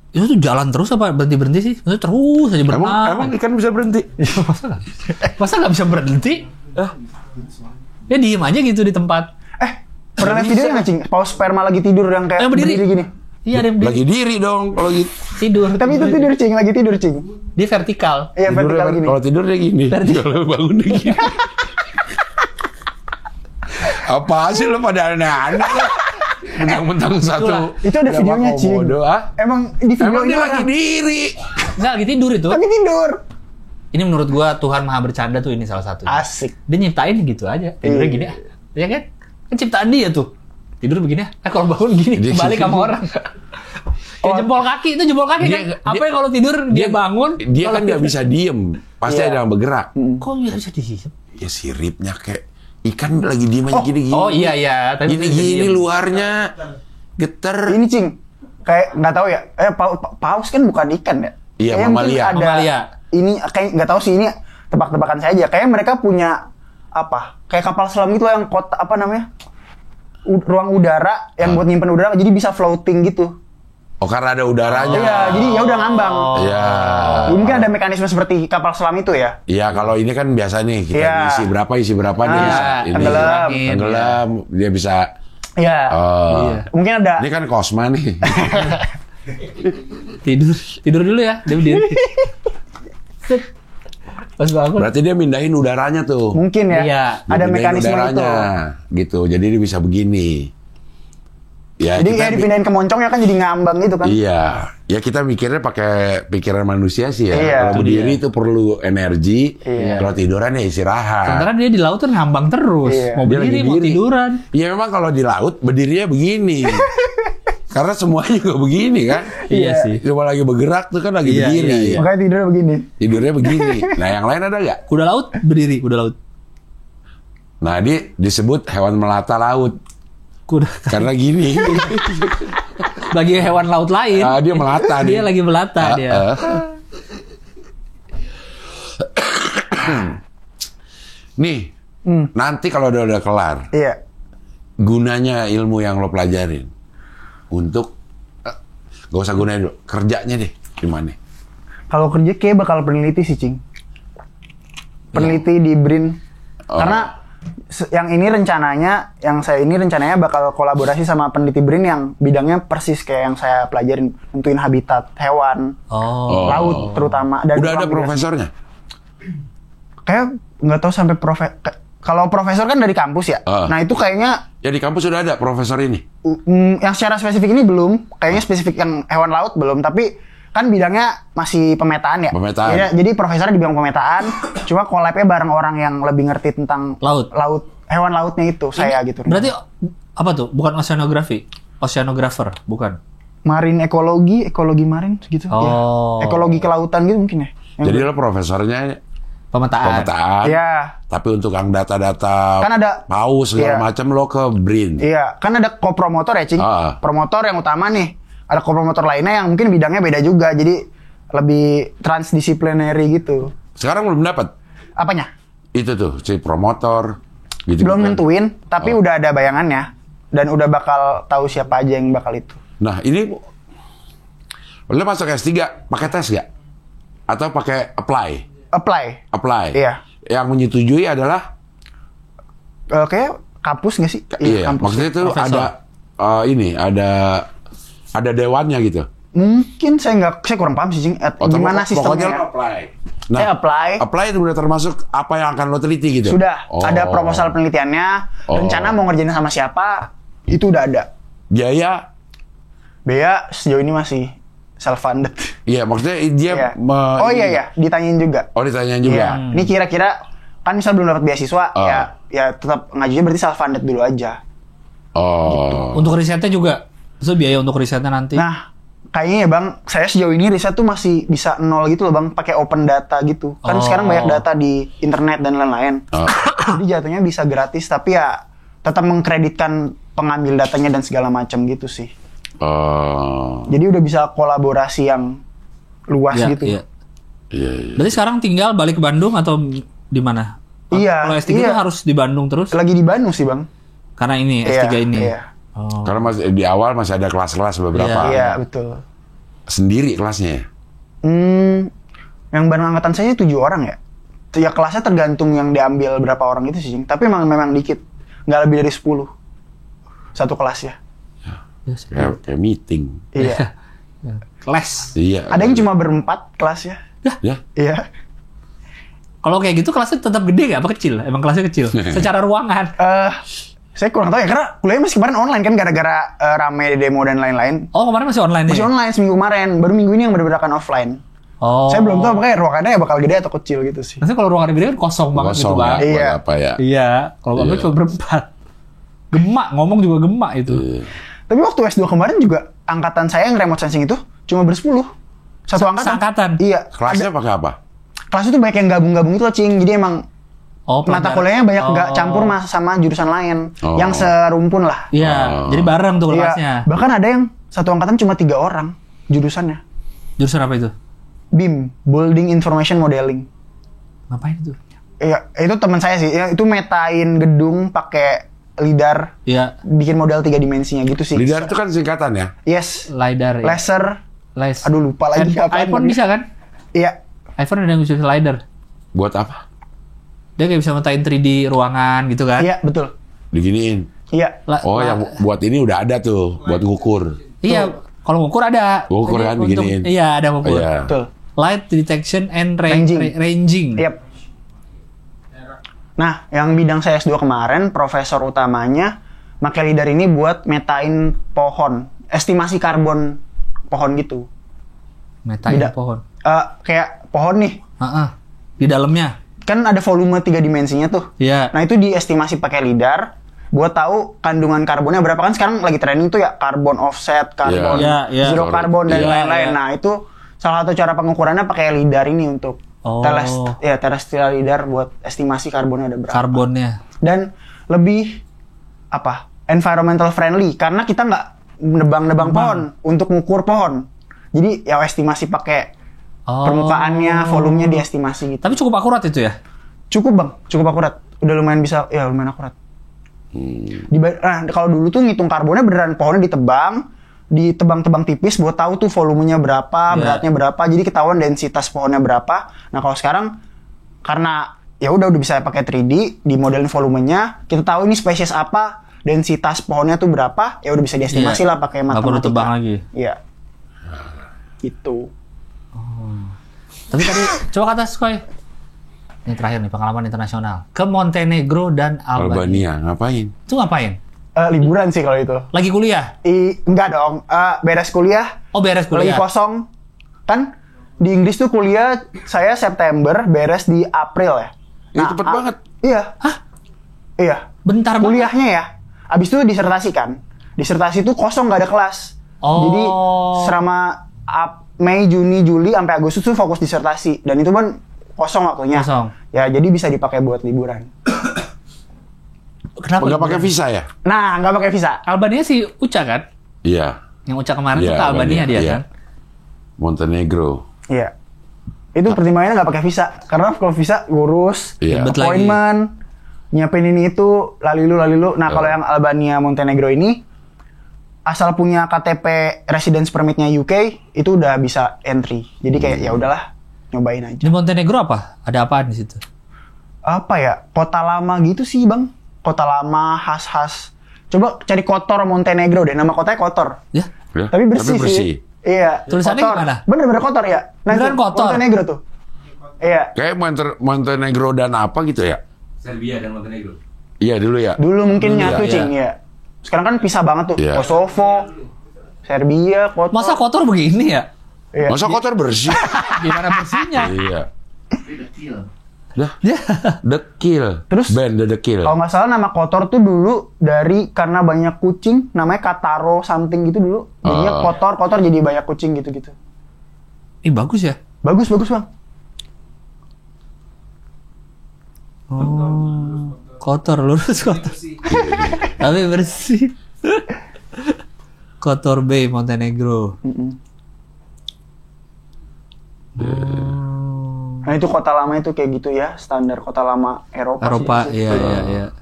itu tuh jalan terus apa berhenti-berhenti sih? Maksudnya terus aja berenang. Emang ikan bisa berhenti? Masa nggak bisa berhenti? Dia diem aja gitu di tempat. Pernah lihat videonya nggak Cing? Paus sperma lagi tidur yang kayak Yang berdiri. gini. Iya, ada yang berdiri. Lagi diri dong kalau gitu. Tidur. Tapi itu tidur Cing, lagi tidur Cing. Dia vertikal. Iya vertikal gini. Kalau tidur dia gini. Kalau bangun dia gini. Apa sih lo pada aneh-aneh lo? Mentang-mentang satu. Itu ada berapa videonya Cing. komodo, ah? Emang di video Emang ini dia lagi orang- diri. Nggak, lagi tidur itu. lagi tidur. Ini menurut gua Tuhan Maha Bercanda tuh ini salah satu. Asik. Dia nyiptain gitu aja. Tidurnya Iya. gini ah. Ya kan? Kan ciptaan dia tuh. Tidur begini ah. Kalau bangun gini, Dia balik sama gini. orang. Kayak jempol kaki, itu jempol kaki kan. Apa yang kalau tidur dia bangun, Dia kan kalau nggak bisa diem. Pasti Iya. ada yang bergerak. kok nggak bisa diem? Ya siripnya kayak ikan lagi diem aja gini-gini. Oh iya. Tapi Gini-gini diem. luarnya geter. Ini Cing, kayak nggak tahu ya. Paus kan bukan ikan ya. Iya, Kayaknya mungkin mamalia. ada. Mamalia. Ini kayak nggak tahu sih, ini tebak-tebakan saya aja. Kayak mereka punya apa? Kayak kapal selam gitu yang kota apa namanya? Ruang udara yang buat nyimpen udara, jadi bisa floating gitu. Oh karena ada udaranya. Iya, jadi ya udah ngambang. Iya. Mungkin ada mekanisme seperti kapal selam itu ya. Iya kalau ini kan biasa nih kita Iya. isi berapa dia bisa ini tenggelam. tenggelam dia bisa. Iya. Oh. Iya. Mungkin ada. Ini kan Cosma nih. Tidur dulu ya, dia berdiri. Pas bangun. Berarti dia mindahin udaranya tuh. Mungkin ya. Iya. Dia Ada mindahin mekanisme itu. gitu. Jadi dia bisa begini. Ya, Jadi kita kayak dipindahin ke moncongnya kan jadi ngambang gitu kan. Iya. Ya kita mikirnya pakai pikiran manusia sih ya. Iya. Kalau Itu berdiri dia. itu perlu energi. Iya. Kalau tiduran ya istirahat. Sementara dia di laut kan ngambang terus. Iya. Mau Dia berdiri, lagi mau diri. tiduran. Ya memang kalau di laut berdirinya begini. Karena semuanya juga begini kan. Iya sih. Cuma lagi bergerak tuh kan lagi Iya, berdiri. iya, iya. Makanya tidurnya begini. Tidurnya begini. Nah yang lain ada nggak? Kuda laut berdiri, kuda laut. Nah dia disebut hewan melata laut. Kuda. Karena gini. Bagi hewan laut lain. Dia melata nih. Dia lagi melata dia. Nih, nanti kalau udah kelar, Iya. gunanya ilmu yang lo pelajarin untuk gak usah gunain dulu, kerjanya deh gimana? Kalau kerja kayak bakal peneliti sih, Cing. Peneliti di BRIN. Karena yang saya ini rencananya bakal kolaborasi sama peneliti BRIN yang bidangnya persis kayak yang saya pelajarin, nentuin habitat hewan, laut terutama. Dan Udah ada komunikasi. profesornya? Kayak nggak tahu sampai kalau profesor kan dari kampus ya. Nah itu kayaknya Ya di kampus sudah ada profesor ini? yang secara spesifik ini belum. Kayaknya spesifik yang hewan laut belum. Tapi kan bidangnya masih pemetaan ya. Pemetaan. Jadi profesornya di bidang pemetaan. Cuma collab-nya bareng orang yang lebih ngerti tentang Laut. hewan lautnya itu. Saya gitu. Berarti apa tuh? Bukan oceanografi, oceanographer, bukan? Marin ekologi marin gitu. Oh. Ya. Ekologi kelautan gitu mungkin ya. Jadi lo profesornya Pemetaan. Iya. tapi untuk yang data-data Kan ada- paus segala iya. macam lo ke BRIN. Iya, kan ada kopromotor ya, Cing. Promotor yang utama nih. Ada kopromotor lainnya yang mungkin bidangnya beda juga. Jadi lebih transdisciplinary gitu. Sekarang belum dapat Apanya? itu tuh si promotor gitu. Belum nentuin, tapi udah ada bayangannya. Dan udah bakal tahu siapa aja yang bakal itu. Nah ini lo masuk S3 pakai tes gak? Atau pakai apply? Apply. Iya. Yang menyetujui adalah Kayak kampus nggak sih? iya, kampus. maksudnya itu Profesor. ada dewannya gitu. Mungkin saya kurang paham sih, Cing. Gimana Pokoknya lo sistemnya? apply. Saya apply. Apply itu udah termasuk apa yang akan lo teliti gitu? Sudah. Ada proposal penelitiannya. Rencana mau ngerjain sama siapa. Itu udah ada. Biaya? Bea sejauh ini masih self-funded. Iya, maksudnya dia... Iya. Iya. Ditanyain juga. Oh, ditanyain juga? Iya. Ini kira-kira kan misal belum dapat beasiswa, ya tetap ngajunya berarti self-funded dulu aja. Untuk risetnya juga. Terus biaya untuk risetnya nanti. Nah, kayaknya ya Bang, saya sejauh ini riset tuh masih bisa nol gitu loh Bang, pakai open data gitu. Kan sekarang banyak data di internet dan lain-lain. Jadi jatuhnya bisa gratis, tapi ya tetap mengkreditkan pengambil datanya dan segala macam gitu sih. Jadi udah bisa kolaborasi yang luas Ya, gitu. Iya. Berarti sekarang tinggal balik ke Bandung atau di mana? Iya, Kalau S3 iya. itu harus di Bandung terus? Lagi di Bandung sih Bang. Karena ini, S3 ini. Iya, Karena masih di awal masih ada kelas-kelas beberapa. iya betul. Sendiri kelasnya. Yang bareng angkatan saya 7 orang ya. Ya kelasnya tergantung yang diambil berapa orang itu sih, Cing. Tapi memang dikit. Nggak lebih dari 10. Satu kelas ya. Kayak meeting. Iya. Kelas. Iya. Ada yang cuma berempat kelasnya. Ya. Iya. Kalau kayak gitu kelasnya tetap gede nggak? Apa kecil? Emang kelasnya kecil? Secara ruangan. Saya kurang tahu ya, karena kuliahnya masih kemarin online kan, gara-gara rame demo dan lain-lain. Oh, kemarin masih online Masih nih? online seminggu kemarin, baru minggu ini yang bener-bener offline. Oh. Saya belum tahu makanya ruangannya ya bakal gede atau kecil gitu sih. Maksudnya kalau ruangan gede kan kosong banget gitu, Kosong ya. Bang. Buat Iya. apa ya? Iya. Kalau Bang Iya. cuma berempat. Gemak, ngomong juga gemak itu. Iya. Tapi waktu S2 kemarin juga angkatan saya yang remote sensing itu cuma ber-10. Satu angkatan. Seangkatan? Iya. Kelasnya pakai apa? Kelas itu banyak yang gabung-gabung itu loh, Cing. Jadi emang Oh, mata pelajaran. kuliahnya banyak nggak Oh. campur sama jurusan lain. Oh. Yang serumpun lah. Iya, jadi bareng tuh kelasnya. Iya. Bahkan ada yang satu angkatan cuma 3 orang jurusannya. Jurusan apa itu? BIM, Building Information Modeling. Ngapain itu? Iya, itu teman saya sih. Ya, itu metain gedung pakai lidar, Iya, bikin model 3 dimensinya gitu sih. LIDAR itu kan singkatan ya? Yes. LiDAR ya. Laser. Les. Aduh, lupa lagi apaan iPhone lagi. bisa kan? Iya. iPhone ada yang bisa LiDAR. Buat apa? Dia kayak bisa metain 3D ruangan gitu kan? Iya, betul. Diginiin. Iya. Oh, yang buat ini udah ada tuh, buat ngukur. Iya, kalau ngukur ada. Ngukur kan, Untuk- beginiin. Iya, ada Oh, ngukur. iya. Betul. Light detection and Ranging. ranging. Yep. Nah, yang bidang saya S2 kemarin, profesor utamanya pakai lidar ini buat metain pohon, estimasi karbon pohon gitu. Metain Beda. pohon. Kayak pohon nih, Heeh. Di dalamnya. kan ada volume 3 dimensinya tuh. Iya. Nah, itu diestimasi pakai lidar, buat tahu kandungan karbonnya berapa. Kan sekarang lagi trending tuh ya carbon offset, carbon zero carbon dan lain-lain. Nah itu salah satu cara pengukurannya pakai lidar ini untuk terrestrial lidar buat estimasi karbonnya ada berapa. Karbonnya. Dan lebih environmental friendly karena kita nggak nebang-nebang pohon untuk mengukur pohon. Jadi ya estimasi pakai permukaannya, volumenya diestimasi gitu. Tapi cukup akurat itu ya? Cukup bang, cukup akurat. Udah lumayan lumayan akurat. Kalau dulu tuh ngitung karbonnya beneran pohonnya ditebang tipis buat tahu tuh volumenya berapa, beratnya berapa, jadi ketahuan densitas pohonnya berapa. Nah kalau sekarang karena ya udah bisa pakai 3D, dimodelin volumenya, kita tahu ini spesies apa, densitas pohonnya tuh berapa, ya udah bisa diestimasi lah pakai matematika. Nggak perlu tebang lagi. Iya. Gitu. Tapi tadi coba kata Skoy. Ini terakhir nih pengalaman internasional ke Montenegro dan Albania. Ngapain? Itu ngapain? Liburan sih kalau itu. Lagi kuliah? Enggak dong. Beres kuliah. Oh beres kuliah. Lagi kosong. Kan di Inggris tuh kuliah saya September, beres di April ya. Nah, cepet banget. Iya. Hah? Iya. Bentar kuliahnya ya. Abis itu disertasi kan. Disertasi itu kosong nggak ada kelas. Jadi selama Mei, Juni, Juli sampai Agustus tuh fokus disertasi dan itu kan kosong waktunya. Kosong. Ya jadi bisa dipakai buat liburan. Kenapa? Nggak pakai visa ya? Nah, nggak pakai visa. Albania sih Uca kan? Iya. Yang Uca kemarin tuh ke Albania dia kan? Montenegro. Iya. Itu pertimbangannya nggak pakai visa. Karena kalau visa ngurus, appointment, nyiapin ini itu, lalilu. Nah, kalau yang Albania, Montenegro ini, asal punya KTP residence permitnya UK, itu udah bisa entry. Jadi kayak ya udahlah, nyobain aja. Di Montenegro apa? Ada apaan di situ? Apa ya? Kota lama gitu sih, Bang. Kota lama, khas-khas. Coba cari Kotor Montenegro deh. Nama kotanya Kotor. Ya. Tapi bersih sih. Iya. Tulisannya Kotor. gimana? Bener-bener Kotor ya. Beneran Kotor? Montenegro tuh. Iya. Kayak Montenegro dan apa gitu ya? Serbia dan Montenegro. Iya dulu ya. Dulu mungkin nyatu, ya. Cing. Iya. Sekarang kan pisah banget tuh. Iya. Kosovo, Serbia, Kotor. Masa Kotor begini ya? Iya. Masa Kotor bersih? Gimana bersihnya? Iya. Dah. Ya. Dekil. Terus band The Dekil. kalau nggak salah nama Kotor tuh dulu karena banyak kucing, namanya Kataro something gitu dulu. Jadinya kotor jadi banyak kucing gitu-gitu. Ih bagus ya? Bagus Bang. Oh, kotor lurus kotor. Tapi bersih. Kotor Bay Montenegro. Nah itu kota lama itu kayak gitu ya, standar kota lama Eropa sih. Iya.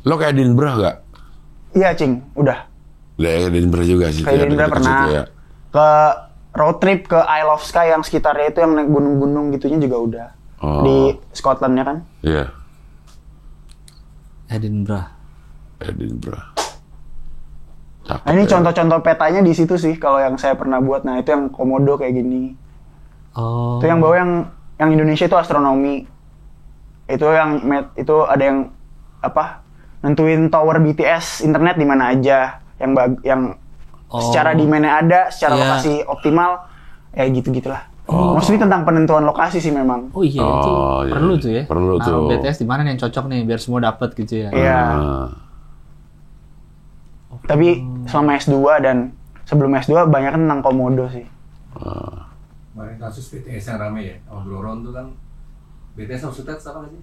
Lo kayak Edinburgh gak? Iya, Cing, udah. Udah Edinburgh juga sih. Kayak Edinburgh pernah. Ya. Ke road trip ke Isle of Skye yang sekitarnya itu yang naik gunung-gunung gitunya juga udah. Di Scotland ya kan? Iya. Edinburgh. Nah, ini contoh-contoh petanya di situ sih kalau yang saya pernah buat. Nah, itu yang komodo kayak gini. Oh. Itu yang bawah yang Indonesia itu astronomi. Itu yang itu ada yang nentuin tower BTS internet di mana aja. Yang secara demand-nya ada, secara lokasi optimal, ya gitu-gitulah. Maksudnya tentang penentuan lokasi sih memang. Oh iya, itu perlu tuh ya. Perlu tuh. BTS di mana yang cocok nih biar semua dapat gitu ya. Iya. Tapi selama S2 dan sebelum S2 banyak tentang komodo sih. Kemarin kasus BTS yang rame ya, sama Broron tuh kan. BTS sama Sutet sama nggak sih?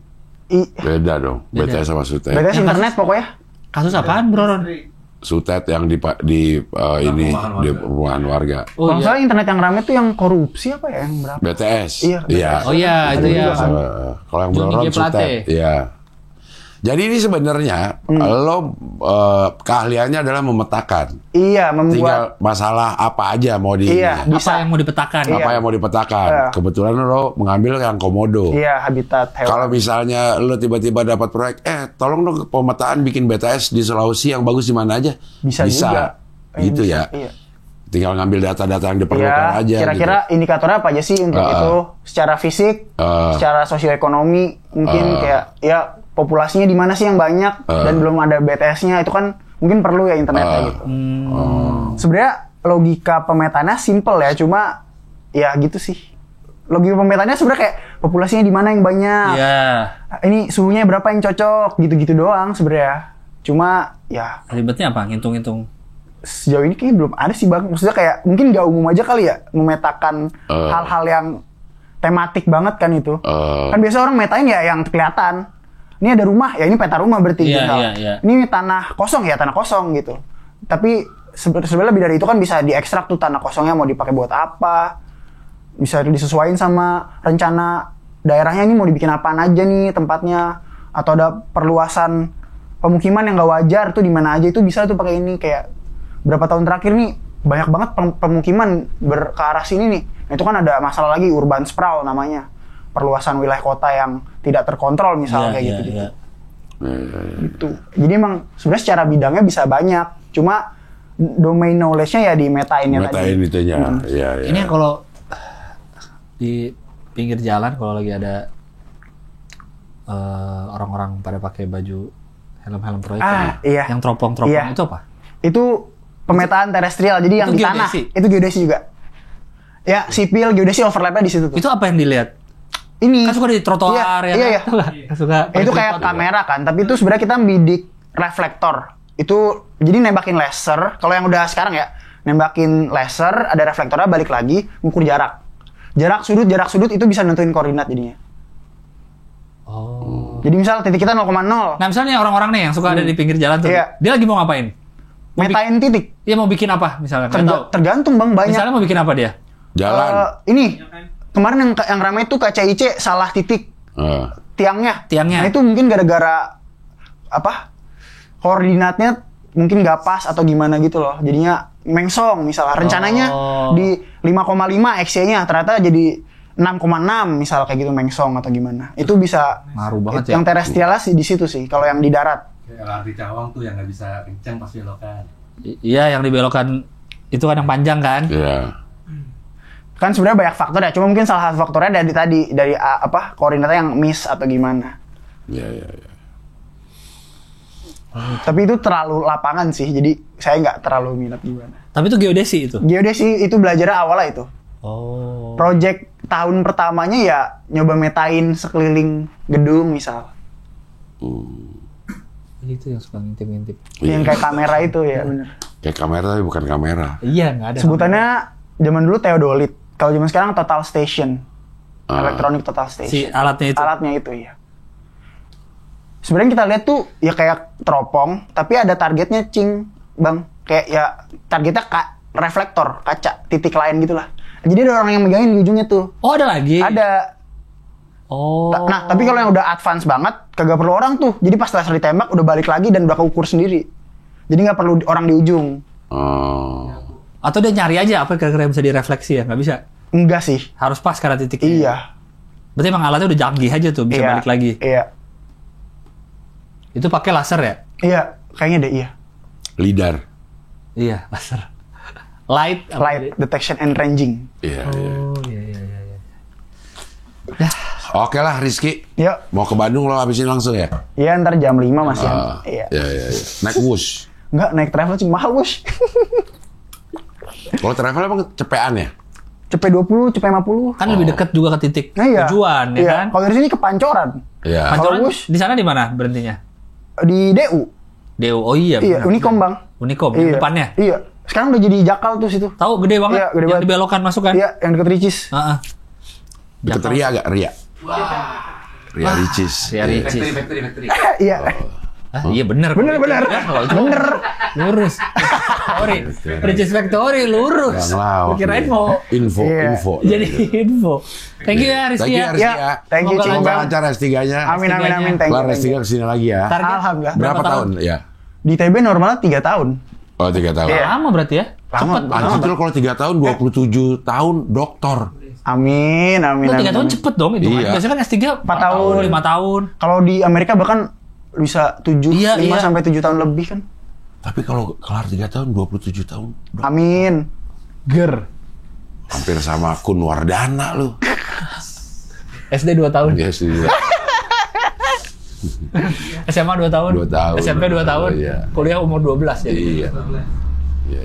Beda dong, BTS sama Sutet. BTS internet pokoknya. Kasus apaan, Bro? Sutet yang di perumahan warga. Kalau misalnya internet yang rame tuh yang korupsi apa ya, yang berapa? BTS. Iya. Oh iya, itu ya. Kalau yang Broron Sutet. Iya. Jadi ini sebenarnya lo keahliannya adalah memetakan. Iya, membuat. Tinggal masalah apa aja mau di. Iya, Apa yang mau dipetakan? Apa yang mau dipetakan. Kebetulan lo mengambil yang komodo. Iya, habitat hewan. Kalau misalnya lo tiba-tiba dapat proyek, tolong dong pemetaan bikin BTS di Sulawesi yang bagus di mana aja. Bisa juga. Gitu ya. Iya. Tinggal ngambil data-data yang diperlukan aja. Kira-kira indikatornya apa aja sih untuk itu? Secara fisik, secara sosioekonomi, mungkin kayak ya populasinya di mana sih yang banyak dan belum ada BTS-nya, itu kan mungkin perlu ya internetnya gitu. Sebenarnya logika pemetaannya simple ya, cuma ya gitu sih. Logika pemetaannya sebenarnya kayak populasinya di mana yang banyak. Iya. Ini suhunya berapa yang cocok, gitu-gitu doang sebenarnya. Cuma ya Ribetnya apa? Ngitung-ngitung. sejauh ini kayaknya belum ada sih Bang. Maksudnya kayak mungkin nggak umum aja kali ya memetakan hal-hal yang tematik banget kan itu. Kan biasa orang metain ya yang kelihatan. Ini ada rumah, ya ini peta rumah berarti. Iya, iya. Ini tanah kosong ya tanah kosong gitu. Tapi sebenarnya lebih dari itu kan bisa diekstrak tuh tanah kosongnya mau dipakai buat apa. Bisa disesuaikan sama rencana daerahnya ini mau dibikin apaan aja nih tempatnya. Atau ada perluasan pemukiman yang nggak wajar tuh di mana aja itu bisa tuh pakai ini. Kayak berapa tahun terakhir nih banyak banget pemukiman ke arah sini nih. Nah, itu kan ada masalah lagi urban sprawl namanya. Perluasan wilayah kota yang tidak terkontrol misalnya kayak gitu. Gitu. Jadi emang sebenarnya secara bidangnya bisa banyak. Cuma domain knowledge-nya ya di metain-nya tadi. Metain itunya. Ya. Ini kalau di pinggir jalan kalau lagi ada orang-orang pada pakai baju helm-helm proyek iya. yang teropong-teropong Iya. itu apa? Itu pemetaan terestrial. Jadi yang di tanah geodesi? itu geodesi juga. Ya, sipil geodesi overlap-nya di situ tuh. Itu apa yang dilihat? Ini Kan suka di trotoar ya. Iya. Kan? Suka Itu kayak kamera kan, tapi itu sebenarnya kita bidik reflektor. Itu jadi nembakin laser. Kalau yang udah sekarang ya, nembakin laser, ada reflektornya balik lagi, ngukur jarak. Jarak sudut itu bisa nentuin koordinat jadinya. Oh. Jadi misal titik kita 0,0. Nah, misalnya orang-orang nih yang suka ada di pinggir jalan tuh, Iya. dia lagi mau ngapain? Metain titik. Dia mau bikin apa misalnya? Nggak tahu. Tergantung Bang, banyak. Misalnya mau bikin apa dia? Jalan. Ini kemarin yang ramai itu KCIC salah titik tiangnya. Tiangnya. Nah, itu mungkin gara-gara apa? Koordinatnya mungkin nggak pas atau gimana gitu loh. Jadinya mengsong misalnya. Rencananya di 5,5 XY-nya ternyata jadi 6,6 misal kayak gitu mengsong atau gimana. Itu bisa Ngaruh banget ya. Yang terestrial sih di situ sih kalau yang di darat. Kayak LRT Cawang tuh yang nggak bisa kenceng pas belokan. Iya, yang dibelokkan itu kan yang panjang kan? Iya. Kan sebenarnya banyak faktor ya. Cuma mungkin salah satu faktornya dari apa? Koordinatnya yang miss atau gimana. Iya. Tapi itu terlalu lapangan sih. Jadi saya nggak terlalu minat gimana. Tapi itu geodesi itu. Geodesi itu belajarnya awalnya itu. Oh. Project tahun pertamanya ya nyoba metain sekeliling gedung misal. Itu yang suka ngintip-ngintip. Yang kayak kamera itu ya bener. Kayak kamera tapi bukan kamera. Iya, nggak ada. Sebutannya zaman dulu theodolit. Kalau zaman sekarang total station. Electronic total station. Si alatnya itu. Alatnya itu ya. Sebenarnya kita lihat tuh ya kayak teropong, tapi ada targetnya Bang. Kayak ya targetnya reflektor, kaca, titik lain gitulah. Jadi ada orang yang megangin di ujungnya tuh. Oh, ada lagi? Ada. Oh. Nah, tapi kalau yang udah advance banget, kagak perlu orang tuh. Jadi pas laser ditembak, udah balik lagi dan udah keukur sendiri. Jadi nggak perlu orang di ujung. Atau dia nyari aja apa kira-kira yang bisa direfleksi ya? Nggak bisa? Enggak sih. Harus pas karena titiknya. Iya. Berarti emang alatnya udah canggih aja tuh, bisa balik lagi. Iya. Itu pakai laser ya? Iya, kayaknya deh iya. Lidar. Iya, laser. Light. apa Light tadi? detection and ranging. Iya. Oh, iya. Oke lah Rizky. Yuk. Mau ke Bandung lo habisin langsung ya? Iya, ntar jam 5 masih Iya. Naik bus. Enggak, naik travel sih mahal, Bos. Kalau travel emang cepean ya? Cepet 20, cepet 50. Kan lebih dekat juga ke titik Nah, iya. tujuan, ya Iya. kan? Kalau dari sini ke Pancoran. Iya. Pancoran Kalau bus- di sana di mana berhentinya? Di DU. DU. Oh iya. Iya, benar. Unikom, Bang. Unikom, yang depannya. Iya. Sekarang udah jadi Jakal tuh situ. Tahu gede banget. Iya, gede yang banget. dibelokan masuk kan? Iya, yang deket Ricis. Heeh. Deket Ria agak Ria. Ria Ricis. Ria Ricis. Factory. Iya. Iya benar. Bener. Ya, kalau itu Bener. lurus. Factory. Ricis Factory lurus. Yang lawan. Kirain mau Info. jadi info. Thank you ya Rizky. Thank you, Rizky. Ya, thank you, Semoga Cing. Semoga Bang. lancar S3-nya. Amin. Thank Kelar you. S3 kesini lagi ya. Target Alhamdulillah. Berapa tahun? Ya. Di TB normalnya 3 tahun. Oh 3 tahun. Iya. lama berarti ya? Lama. Anjir kalau 3 tahun 27 tahun doktor. Amin. Itu 3 tahun cepet dong itu. Iya. Biasanya kan S3 4 tahun. 5 tahun. Kalau di Amerika bahkan bisa 7, Iya, 5 iya. sampai 7 tahun lebih kan. Tapi kalau kelar 3 tahun 27 tahun. Amin. Ger. Hampir sama Kun Wardana lu. SD 2 tahun. Iya sih. SMA 2 tahun. 2 tahun. SMP 2 tahun. Iya. Kuliah umur 12 jadi. Iya. Iya.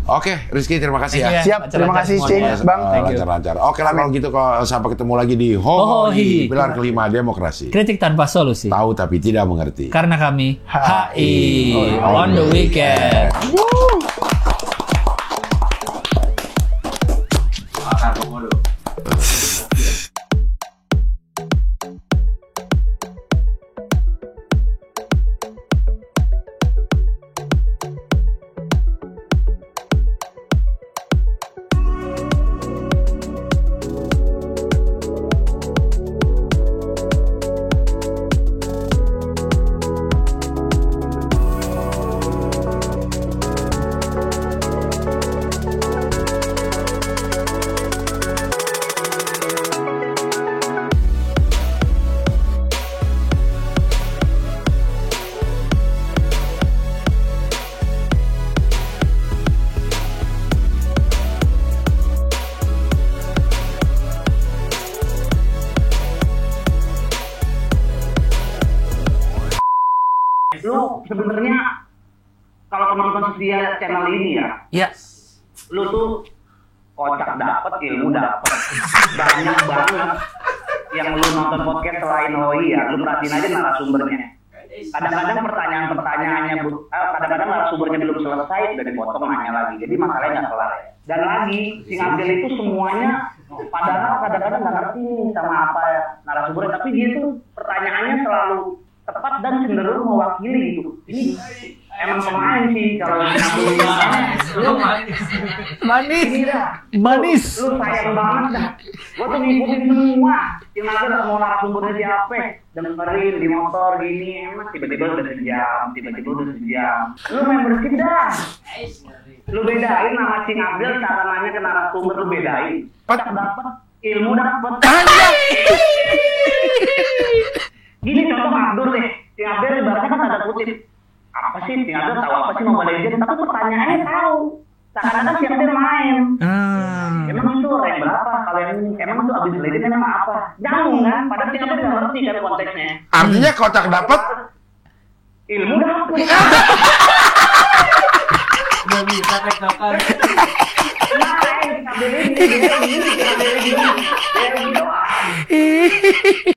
Oke, Rizky terima kasih ya. Iya. Siap, terima kasih Cing, Bang. Thank you. Lancar-lancar. Oke lah kalau gitu kalau sampai ketemu lagi di Hohohi, pilar kelima demokrasi. Kritik tanpa solusi. Tahu tapi tidak mengerti. Karena kami HI Oh, on the weekend. Makan komodo. Lu sebenarnya kalau penonton setia channel ini ya, Ya. lu tuh kocak dapet, ilmu dapet, banyak banget yang lu nonton podcast selain Hoi ya, lu perhatiin aja narasumbernya. Kadang-kadang pertanyaan-pertanyaannya, kadang-kadang narasumbernya belum selesai udah dipotong nanya lagi, jadi masalahnya nggak kelar. Dan lagi, si Abdel itu semuanya padahal kadang-kadang nggak ngerti nih sama apa ya narasumbernya, tapi dia tuh pertanyaannya selalu tepat dan cenderung mewakili gitu. Ini emang pemain sih kalau lu Manis. ini dah. Manis. Lu sayang banget dah. Gua tuh ngikutin semua. Yang ada mau narasumbernya siapa? Dengerin di motor gini, emang tiba-tiba udah sejam. Lu membership dah. Lu bedain nama Cing Abdel cara nanya ke narasumber, lu bedain. Cak dapet, ilmu dapet. Gini contoh Abdul deh. Cing Abdel ibaratnya kan tanda kutip. Apa sih Cing Abdel tahu apa sih Mobile Legends? Tapi pertanyaannya tahu. Seakan-akan Cing Abdel main. Emang itu rank berapa? Kalian emang itu abis Legends emang apa? Nyambung kan? Padahal Cing Abdel nggak ngerti kan konteksnya. Artinya kotak dapat Ilmu dapet. Gak bisa tektokan. Nah, Cing Abdel ini.